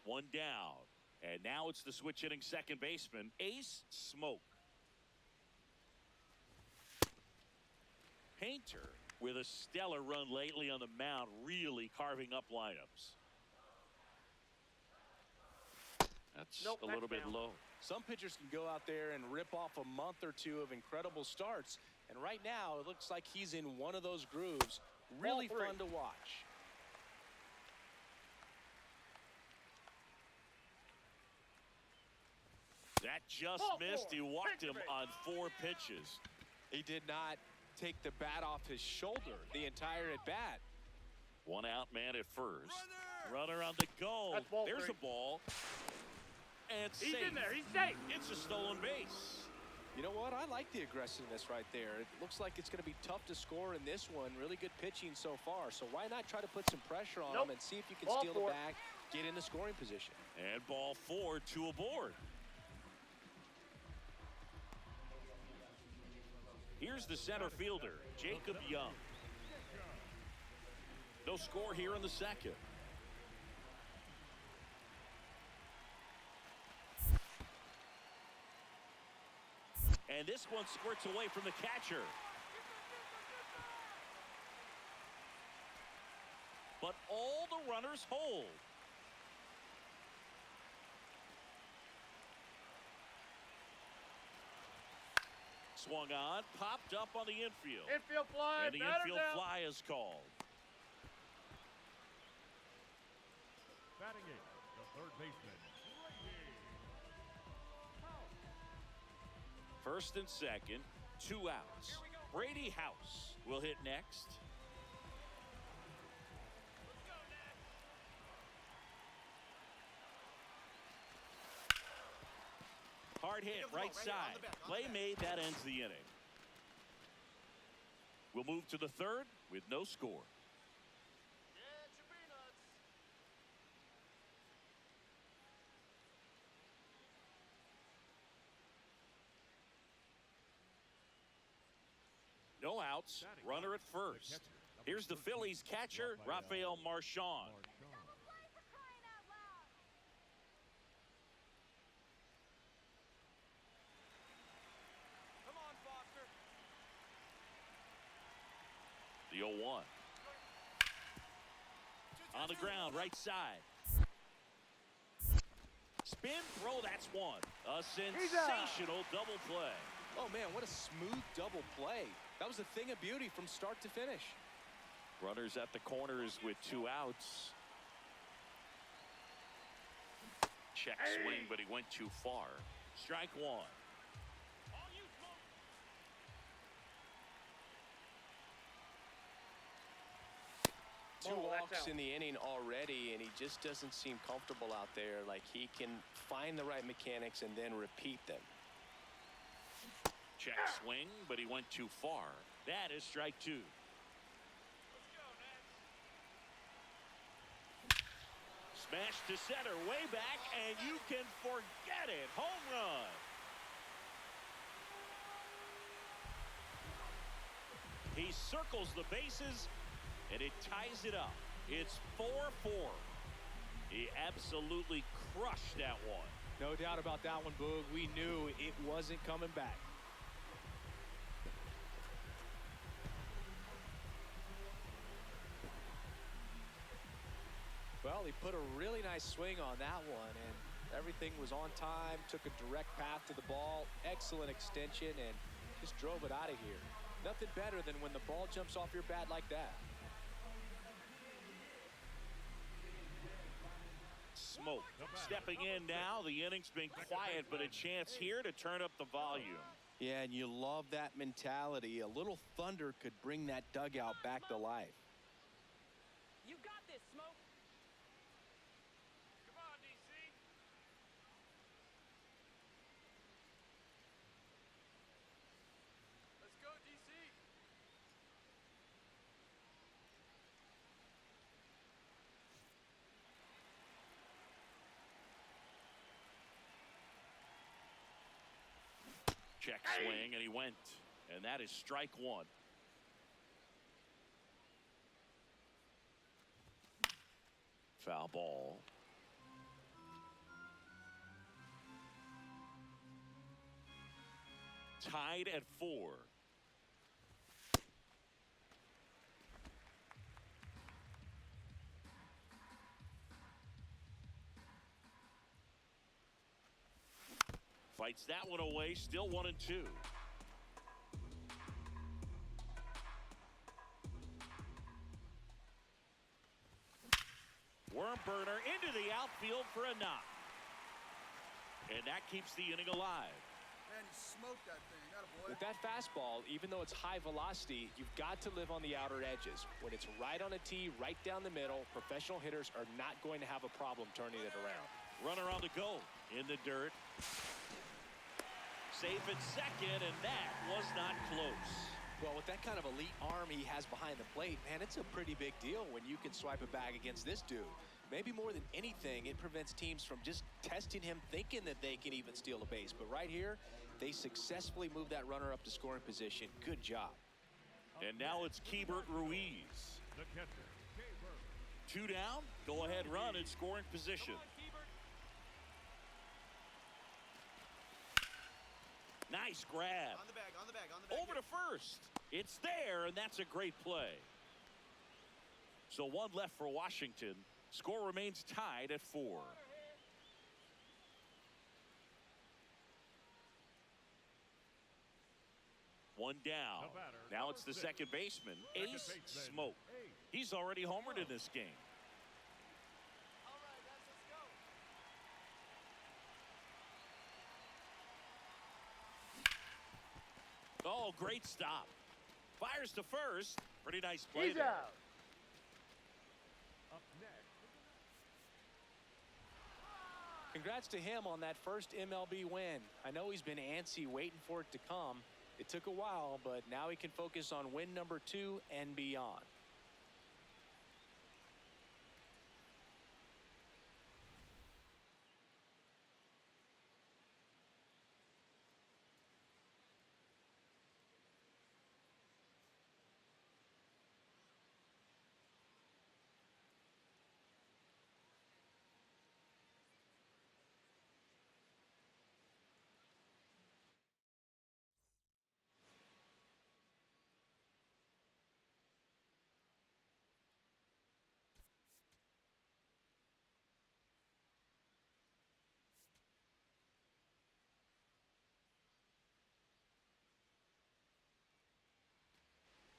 One down. And now it's the switch hitting second baseman, Ace Smoke. Painter with a stellar run lately on the mound, really carving up lineups. That's a little bit low. Some pitchers can go out there and rip off a month or 2 of incredible starts. And right now, it looks like he's in one of those grooves. Really fun to watch. That just missed. He walked him on 4 pitches. He did not take the bat off his shoulder the entire at bat. 1 out, man at first. Runner on the go. There's a ball. And He's safe. in there. He's safe. It's a stolen base. You know what? I like the aggressiveness right there. It looks like it's going to be tough to score in this one. Really good pitching so far. So why not try to put some pressure on him and see if you can steal the bag, get in the scoring position. And ball 4, 2 aboard. Here's the center fielder, Jacob Young. No score here in the second. And this one squirts away from the catcher. But all the runners hold. Swung on, popped up on the infield. Infield fly. And the infield fly is called. Batting 8, the third baseman, Brady. First and second, 2 outs. Brady House will hit next. Hard hit, right side. Play made, that ends the inning. We'll move to the third with no score. No outs, runner at first. Here's the Phillies catcher, Rafael Marchand. The 0-1. On the ground, right side. Spin throw, that's one. A sensational double play. Oh, man, what a smooth double play. That was a thing of beauty from start to finish. Runners at the corners with 2 outs. Check swing, but he went too far. Strike 1. Two walks in the inning already, and he just doesn't seem comfortable out there. Like he can find the right mechanics and then repeat them. Check swing, but he went too far. That is strike 2. Smash to center, way back, and you can forget it. Home run. He circles the bases And it ties it up. It's 4-4. He absolutely crushed that one. No doubt about that one, Boog. We knew it wasn't coming back. Well, he put a really nice swing on that one, and everything was on time, took a direct path to the ball, excellent extension, and just drove it out of here. Nothing better than when the ball jumps off your bat like that. Smoke stepping in now. The inning's been quiet, but a chance here to turn up the volume. Yeah, and you love that mentality. A little thunder could bring that dugout back to life. You got this, Smoke. Come on, DC. Let's go, DC. Check swing, and he went. And that is strike one. Foul ball. Tied at 4. Fights that one away, still 1-2. Worm burner into the outfield for a knock. And that keeps the inning alive. Man, he smoked that thing. Attaboy. With that fastball, even though it's high velocity, you've got to live on the outer edges. When it's right on a tee, right down the middle, professional hitters are not going to have a problem turning it around. Runner on the go in the dirt. Safe at second, and that was not close. Well, with that kind of elite arm he has behind the plate, man, it's a pretty big deal when you can swipe a bag against this dude. Maybe more than anything, it prevents teams from just testing him, thinking that they can even steal a base. But right here, they successfully moved that runner up to scoring position. Good job. And now it's Keibert Ruiz. The catcher, Keibert. 2 down, go ahead run in scoring position. Nice grab. On the bag, on the bag, on the bag. Over to first. It's there, and that's a great play. So 1 left for Washington. Score remains tied at 4. One down. Now it's the second baseman, Ace Smoke. He's already homered in this game. All right, guys, let's go. Oh, great stop. Fires to first. Pretty nice play there. Up next. Congrats to him on that first MLB win. I know he's been antsy waiting for it to come. It took a while, but now he can focus on win number 2 and beyond.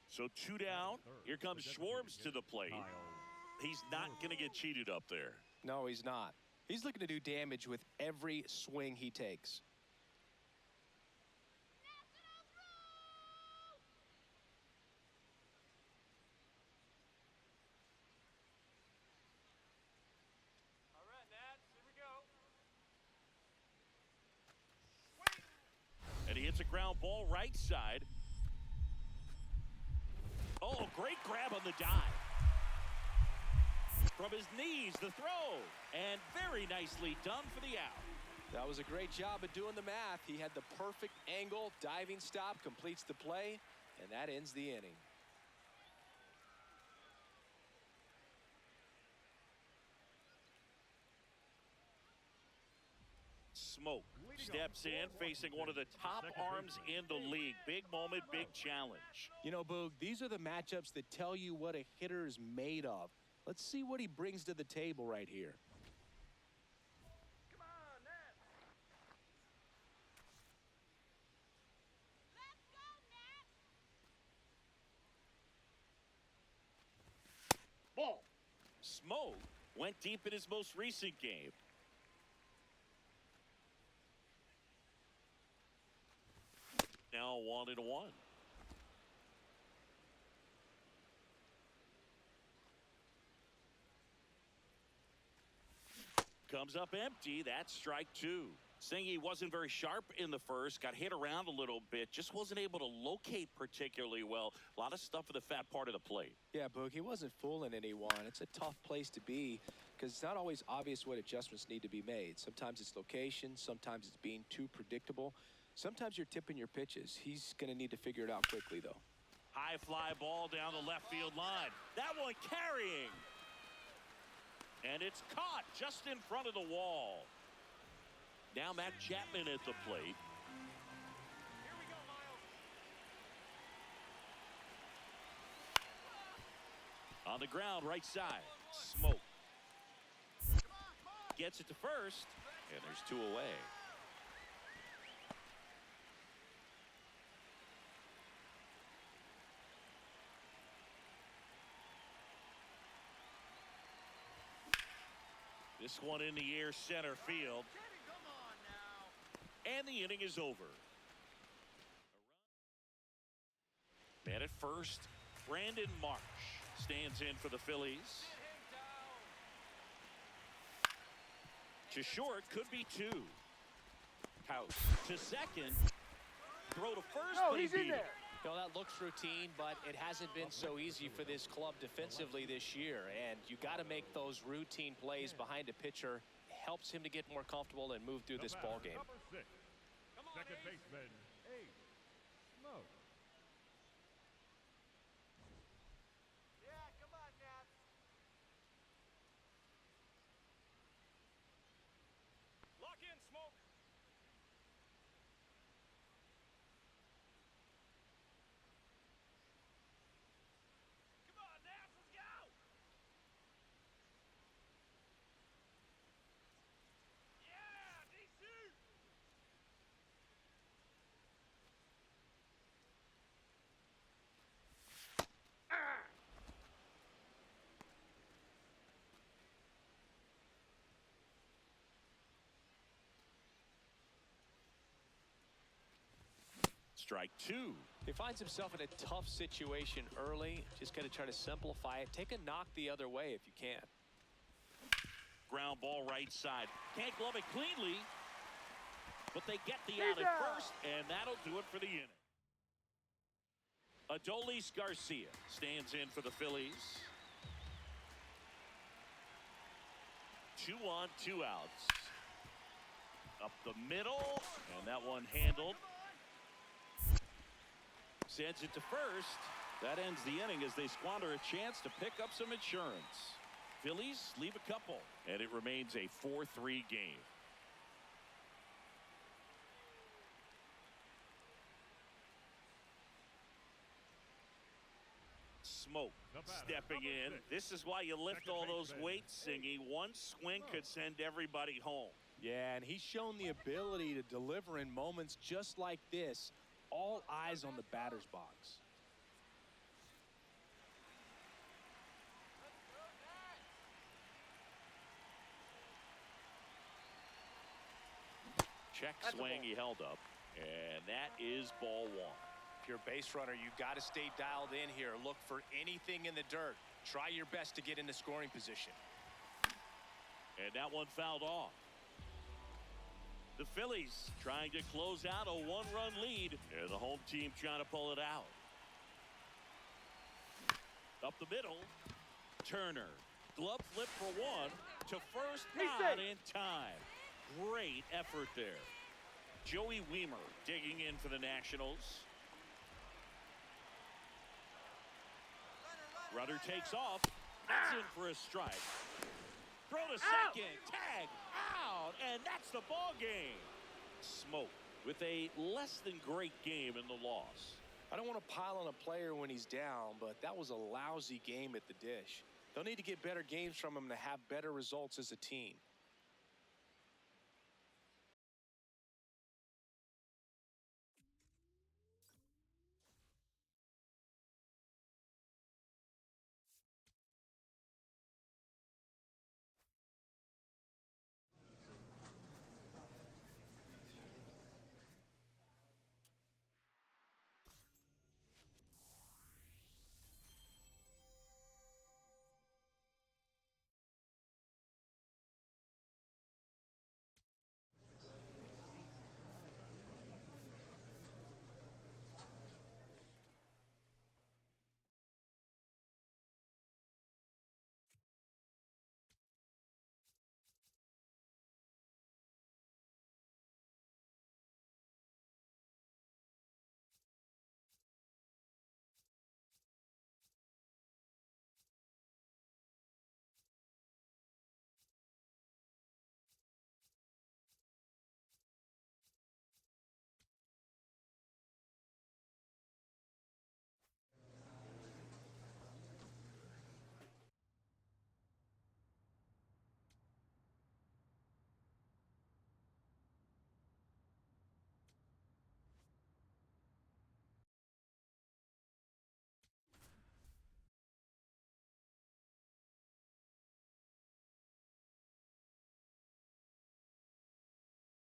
So 2 down. Here comes Schwartz to the plate. He's not going to get cheated up there. No, he's not. He's looking to do damage with every swing he takes. All right, Nats, here we go. And he hits a ground ball right side. Oh, great grab on the dive. From his knees, the throw. And very nicely done for the out. That was a great job of doing the math. He had the perfect angle, diving stop, completes the play, and that ends the inning. Smoke steps in, facing one of the top arms in the league. Big moment, big challenge. You know, Boog, these are the matchups that tell you what a hitter is made of. Let's see what he brings to the table right here. Come on, Nat. Let's go, Nat. Ball. Smoke went deep in his most recent game. Now 1-1. Comes up empty. That's strike two. Singy wasn't very sharp in the first. Got hit around a little bit. Just wasn't able to locate particularly well. A lot of stuff in the fat part of the plate. Yeah, Boog, he wasn't fooling anyone. It's a tough place to be because it's not always obvious what adjustments need to be made. Sometimes it's location. Sometimes it's being too predictable. Sometimes you're tipping your pitches. He's going to need to figure it out quickly, though. High fly ball down the left field line. That one carrying. And it's caught just in front of the wall. Now Matt Chapman at the plate. Here we go, Miles. On the ground, right side. Smoke. Gets it to first. And there's two away. This one in the air, center field. Come on now. And the inning is over. Man at first, Brandon Marsh stands in for the Phillies. To short, could be two. House to second. Throw to first. No, he's in there. You know, that looks routine, but it hasn't been so easy for this club defensively this year. And you got to make those routine plays behind a pitcher. Helps him to get more comfortable and move through this ball game. Number 6. Second baseman, Smoke. Yeah, come on, Nat. Lock in, Smoke. Come on, Nat, let's go. Yeah, DC. Strike two. He finds himself in a tough situation early. Just got to try to simplify it. Take a knock the other way if you can. Ground ball right side. Can't glove it cleanly. But they get the out at first, and that'll do it for the inning. Adolis Garcia stands in for the Phillies. 2 on, 2 outs. Up the middle, and that one handled. Sends it to first. That ends the inning as they squander a chance to pick up some insurance. Phillies leave a couple, and it remains a 4-3 game. Smoke stepping in. This is why you lift all those weights, Singy. One swing could send everybody home. Yeah, and he's shown the ability to deliver in moments just like this. All eyes on the batter's box. Check swing, he held up, and that is ball one. If you're a base runner, you got to stay dialed in here. Look for anything in the dirt. Try your best to get into scoring position. And that one fouled off. The Phillies trying to close out a 1-run lead, and the home team trying to pull it out. Up the middle, Turner. Glove flip for one to first, not in time. Great effort there. Joey Weimer digging in for the Nationals. Rudder takes off. That's in for a strike. Throw to second. Tag. Out. And that's the ball game. Smoke with a less than great game in the loss. I don't want to pile on a player when he's down, but that was a lousy game at the dish. They'll need to get better games from him to have better results as a team.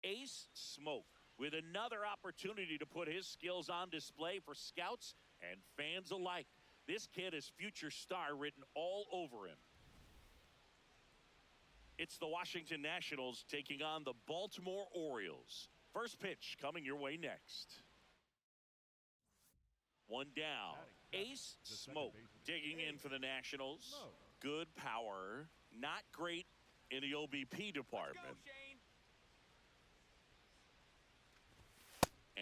Ace Smoke with another opportunity to put his skills on display for scouts and fans alike. This kid has future star written all over him. It's the Washington Nationals taking on the Baltimore Orioles. First pitch coming your way next. One down. Ace Smoke digging in for the Nationals. Good power. Not great in the OBP department.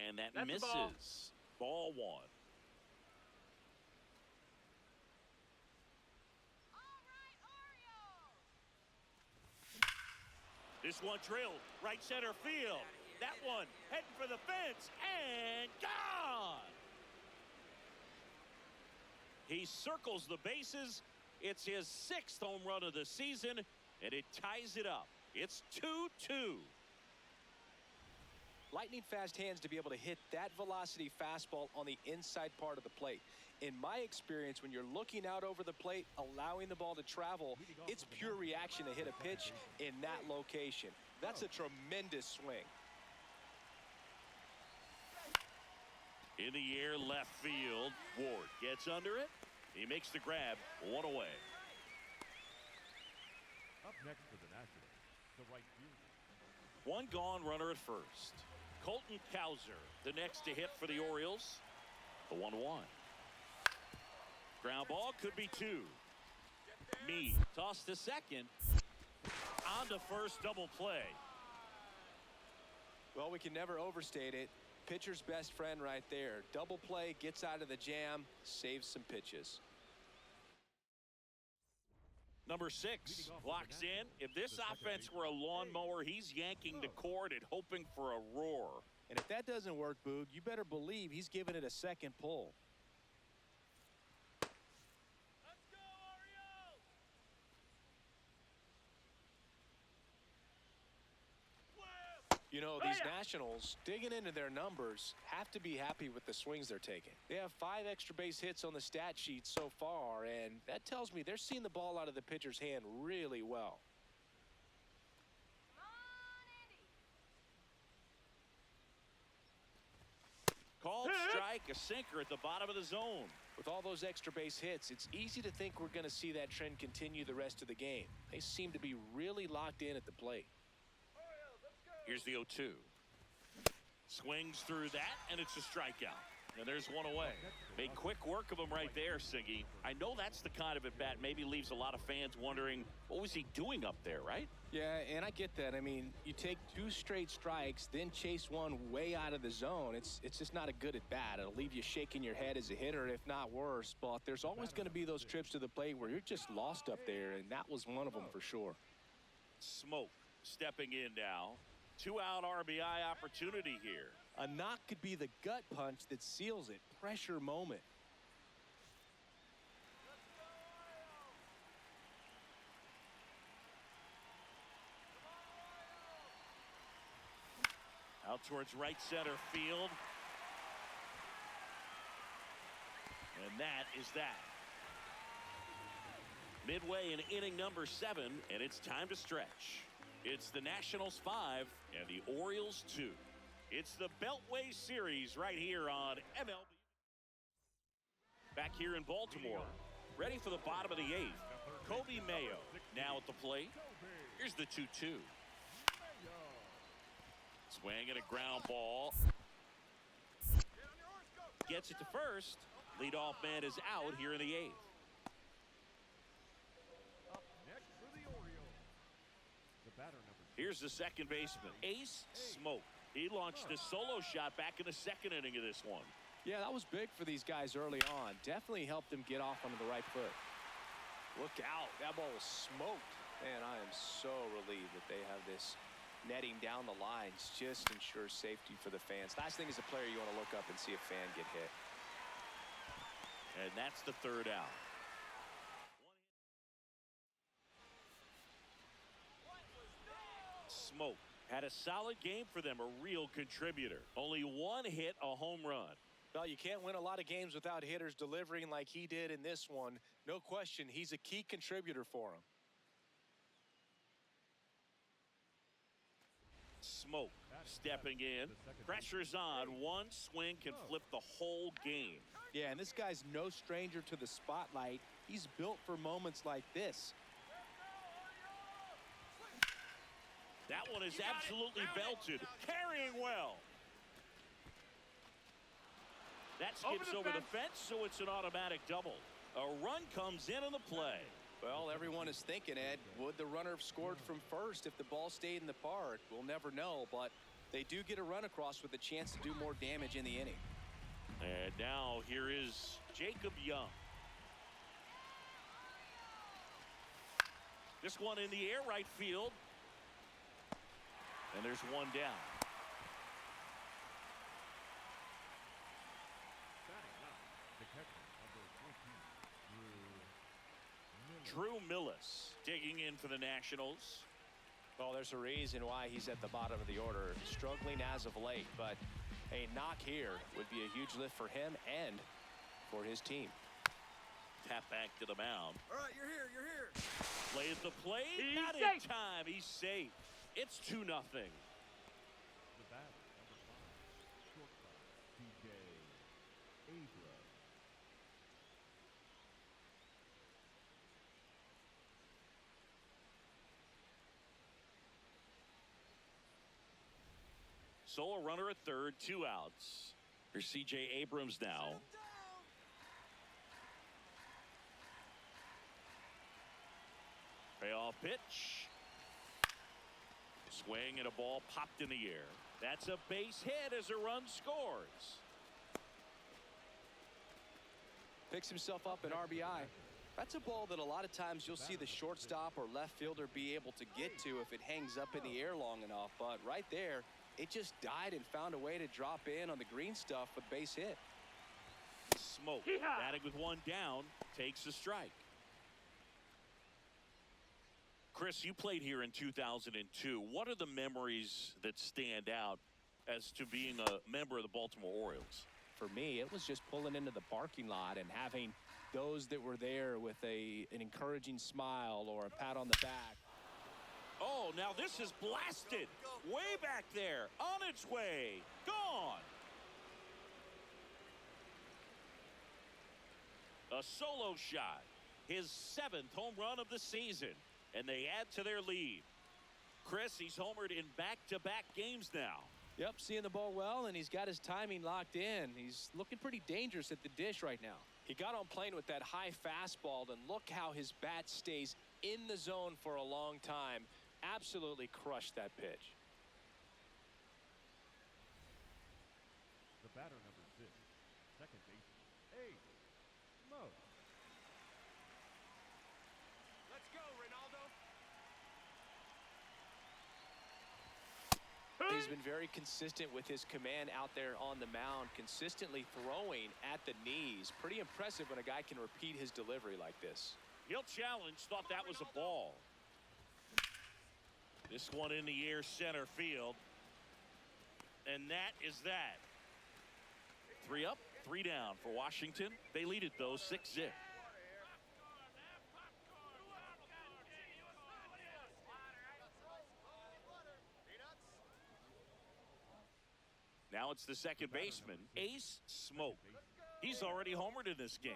And that That's the misses. Ball one. This one drilled right center field. That one heading for the fence and gone. He circles the bases. It's his 6th home run of the season, and it ties it up. It's 2-2. Lightning fast hands to be able to hit that velocity fastball on the inside part of the plate. In my experience, when you're looking out over the plate, allowing the ball to travel, it's pure reaction to hit a pitch in that location. That's a tremendous swing. In the air, left field. Ward gets under it. He makes the grab. One away. Up next for the Nationals, the right fielder. One gone runner at first. Colton Cowser, the next to hit for the Orioles. The 1-1. Ground ball could be 2. Meade toss to second. On to first, double play. Well, we can never overstate it. Pitcher's best friend right there. Double play, gets out of the jam, saves some pitches. Number 6 locks in. If this offense were a lawnmower, he's yanking the cord and hoping for a roar. And if that doesn't work, Boog, you better believe he's giving it a second pull. Let's go, Orioles! You know, these Nationals, digging into their numbers, have to be happy with the swings they're taking. They have 5 extra base hits on the stat sheet so far, and that tells me they're seeing the ball out of the pitcher's hand really well. Called strike, a sinker at the bottom of the zone. With all those extra base hits, it's easy to think we're going to see that trend continue the rest of the game. They seem to be really locked in at the plate. Here's the 0-2. Swings through that, and it's a strikeout. And there's one away. Made quick work of him right there, Siggy. I know that's the kind of at-bat maybe leaves a lot of fans wondering, what was he doing up there, right? Yeah, and I get that. I mean, you take 2 straight strikes, then chase one way out of the zone. It's just not a good at-bat. It'll leave you shaking your head as a hitter, if not worse. But there's always going to be those trips to the plate where you're just lost up there, and that was one of them for sure. Smoke stepping in now. Two-out RBI opportunity here. A knock could be the gut punch that seals it. Pressure moment. Out towards right center field. And that is that. Midway in inning number 7, and it's time to stretch. It's the Nationals 5 and the Orioles 2. It's the Beltway Series right here on MLB. Back here in Baltimore, ready for the bottom of the 8th. Kobe Mayo now at the plate. Here's the 2-2. Swing and a ground ball. Gets it to first. Leadoff man is out here in the 8th. Up next for the Orioles. The batter number 6. Here's the second baseman, Ace Smoke. He launched a solo shot back in the 2nd inning of this one. Yeah, that was big for these guys early on. Definitely helped them get off onto the right foot. Look out. That ball was smoked. Man, I am so relieved that they have this netting down the lines. Just ensures safety for the fans. Last thing as a player, you want to look up and see a fan get hit. And that's the 3rd out. Smoke had a solid game for them, a real contributor. Only 1 hit, a home run. Well, you can't win a lot of games without hitters delivering like he did in this one. No question, he's a key contributor for him. Smoke stepping in. Pressure's on. One swing can flip the whole game. Yeah, and this guy's no stranger to the spotlight. He's built for moments like this. That one is absolutely belted. Carrying well. That skips over the fence, so it's an automatic double. A run comes in on the play. Well, everyone is thinking, Ed, would the runner have scored from first if the ball stayed in the park? We'll never know, but they do get a run across with a chance to do more damage in the inning. And now here is Jacob Young. This one in the air, right field. And there's one down. Batting up, the catcher, number 20, Drew Millis digging in for the Nationals. Well, there's a reason why he's at the bottom of the order. Struggling as of late, but a knock here would be a huge lift for him and for his team. Tap back to the mound. All right, you're here, you're here. Plays the plate. He's Not safe. in time. He's safe. It's 2-0. the batter, number 5, shortstop, DJ Abrams. So a runner at third, 2 outs. Here's C.J. Abrams now. Payoff pitch. Swing and a ball popped in the air. That's a base hit as a run scores. Picks himself up an RBI. That's a ball that a lot of times you'll see the shortstop or left fielder be able to get to if it hangs up in the air long enough. But right there, it just died and found a way to drop in on the green stuff with base hit. Smoke. Batting with 1 down. Takes a strike. Chris, you played here in 2002. What are the memories that stand out as to being a member of the Baltimore Orioles? For me, it was just pulling into the parking lot and having those that were there with an encouraging smile or a pat on the back. Oh, now this is blasted. Way back there. On its way. Gone. A solo shot. His 7th home run of the season. And they add to their lead. Chris, he's homered in back-to-back games now. Yep, seeing the ball well, and he's got his timing locked in. He's looking pretty dangerous at the dish right now. He got on plane with that high fastball, and look how his bat stays in the zone for a long time. Absolutely crushed that pitch. The batter, number 6, second baseman, Ace Mo. Let's go, Ronaldo. He's been very consistent with his command out there on the mound, consistently throwing at the knees. Pretty impressive when a guy can repeat his delivery like this. He'll challenge, thought that was a ball. This one in the air center field. And that is that. 3 up, 3 down for Washington. They lead it though 6-0. Now it's the second baseman, Ace Smoke. He's already homered in this game.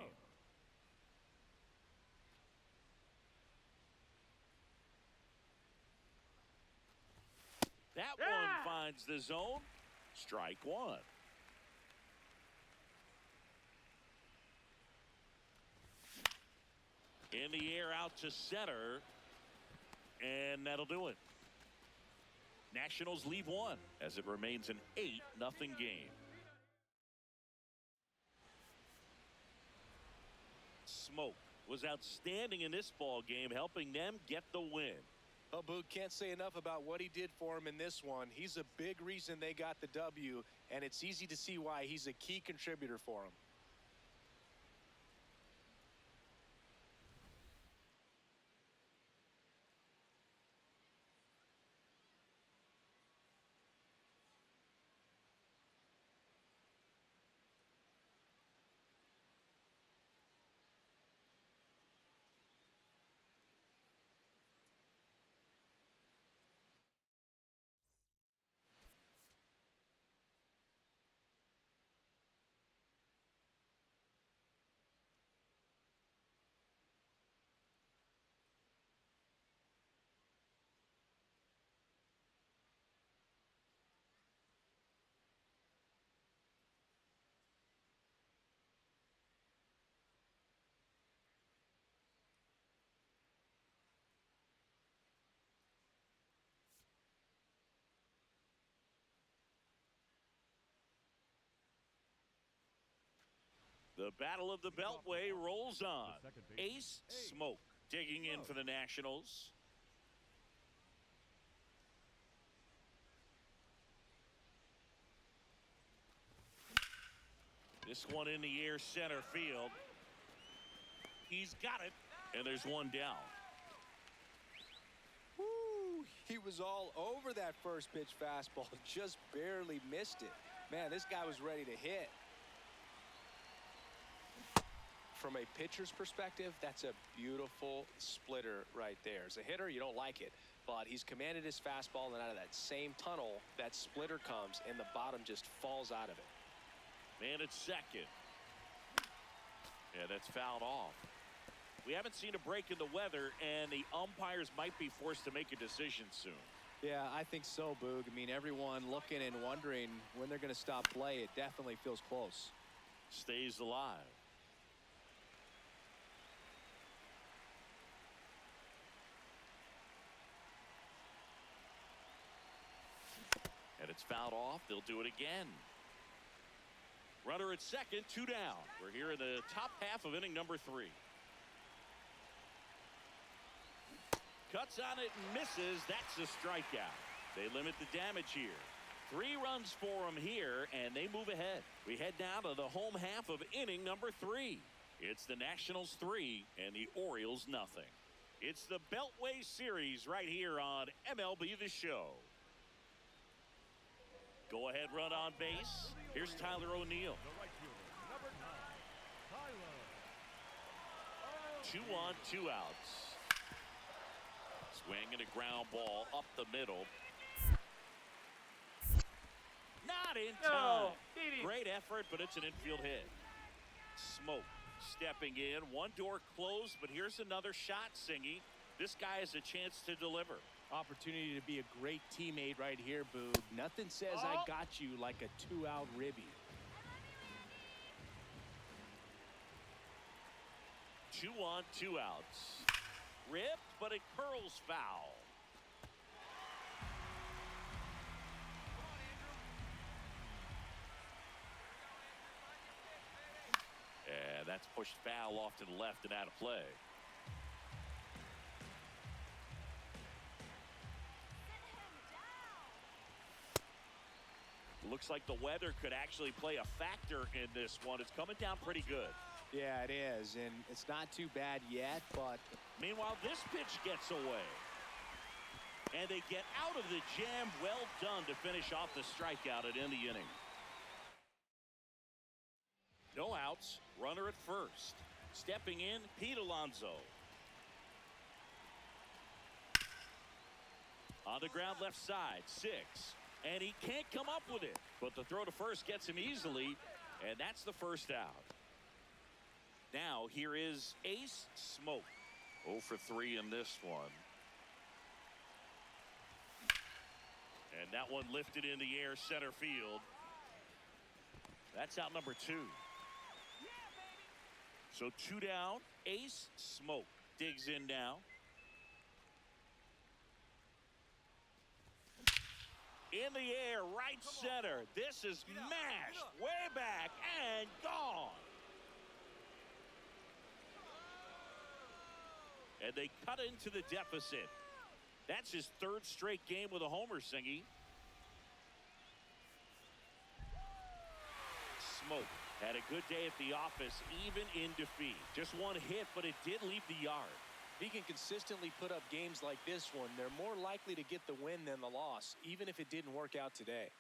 That one finds the zone. Strike one. In the air out to center. And that'll do it. Nationals lead one as it remains an 8-0 game. Smoke was outstanding in this ball game, helping them get the win. Well, Boog, can't say enough about what he did for him in this one. He's a big reason they got the W, and it's easy to see why he's a key contributor for him. The Battle of the Beltway rolls on. Ace Smoke digging in for the Nationals. This one in the air center field. He's got it, and there's one down. Woo, he was all over that first pitch fastball, just barely missed it. Man, this guy was ready to hit. From a pitcher's perspective, that's a beautiful splitter right there. As a hitter, you don't like it, but he's commanded his fastball, and out of that same tunnel, that splitter comes, and the bottom just falls out of it. Man at second. Yeah, that's fouled off. We haven't seen a break in the weather, and the umpires might be forced to make a decision soon. Yeah, I think so, Boog. I mean, everyone looking and wondering when they're going to stop play. It definitely feels close. Stays alive. And it's fouled off. They'll do it again. Runner at second, 2 down. We're here in the top half of inning number 3. Cuts on it and misses. That's a strikeout. They limit the damage here. 3 runs for them here, and they move ahead. We head now to the home half of inning number 3. It's the Nationals 3 and the Orioles nothing. It's the Beltway Series right here on MLB The Show. Go ahead run on base. Here's Tyler O'Neill. The right fielder, number 9, Tyler. 2 on, 2 outs. Swing and a ground ball up the middle. Not in time. Great effort, but it's an infield hit. Smoke stepping in. One door closed, but here's another shot, Singy. This guy has a chance to deliver. Opportunity to be a great teammate right here, Boog. Nothing says I got you like a 2-out ribby. 2 on, 2 outs. Ripped, but it curls foul. And that's pushed foul off to the left and out of play. Looks like the weather could actually play a factor in this one. It's coming down pretty good. Yeah, it is, and it's not too bad yet, but Meanwhile, this pitch gets away. And they get out of the jam. Well done to finish off the strikeout and end the inning. No outs. Runner at first. Stepping in, Pete Alonso. On the ground left side, 6. And he can't come up with it. But the throw to first gets him easily. And that's the first out. Now here is Ace Smoke. 0 for 3 in this one. And that one lifted in the air center field. That's out number 2. So 2 down. Ace Smoke digs in now. In the air, right center. This is mashed way back and gone. And they cut into the deficit. That's his 3rd straight game with a homer, Singy. Smoke had a good day at the office, even in defeat. Just one hit, but it did leave the yard. if he can consistently put up games like this one, they're more likely to get the win than the loss, even if it didn't work out today.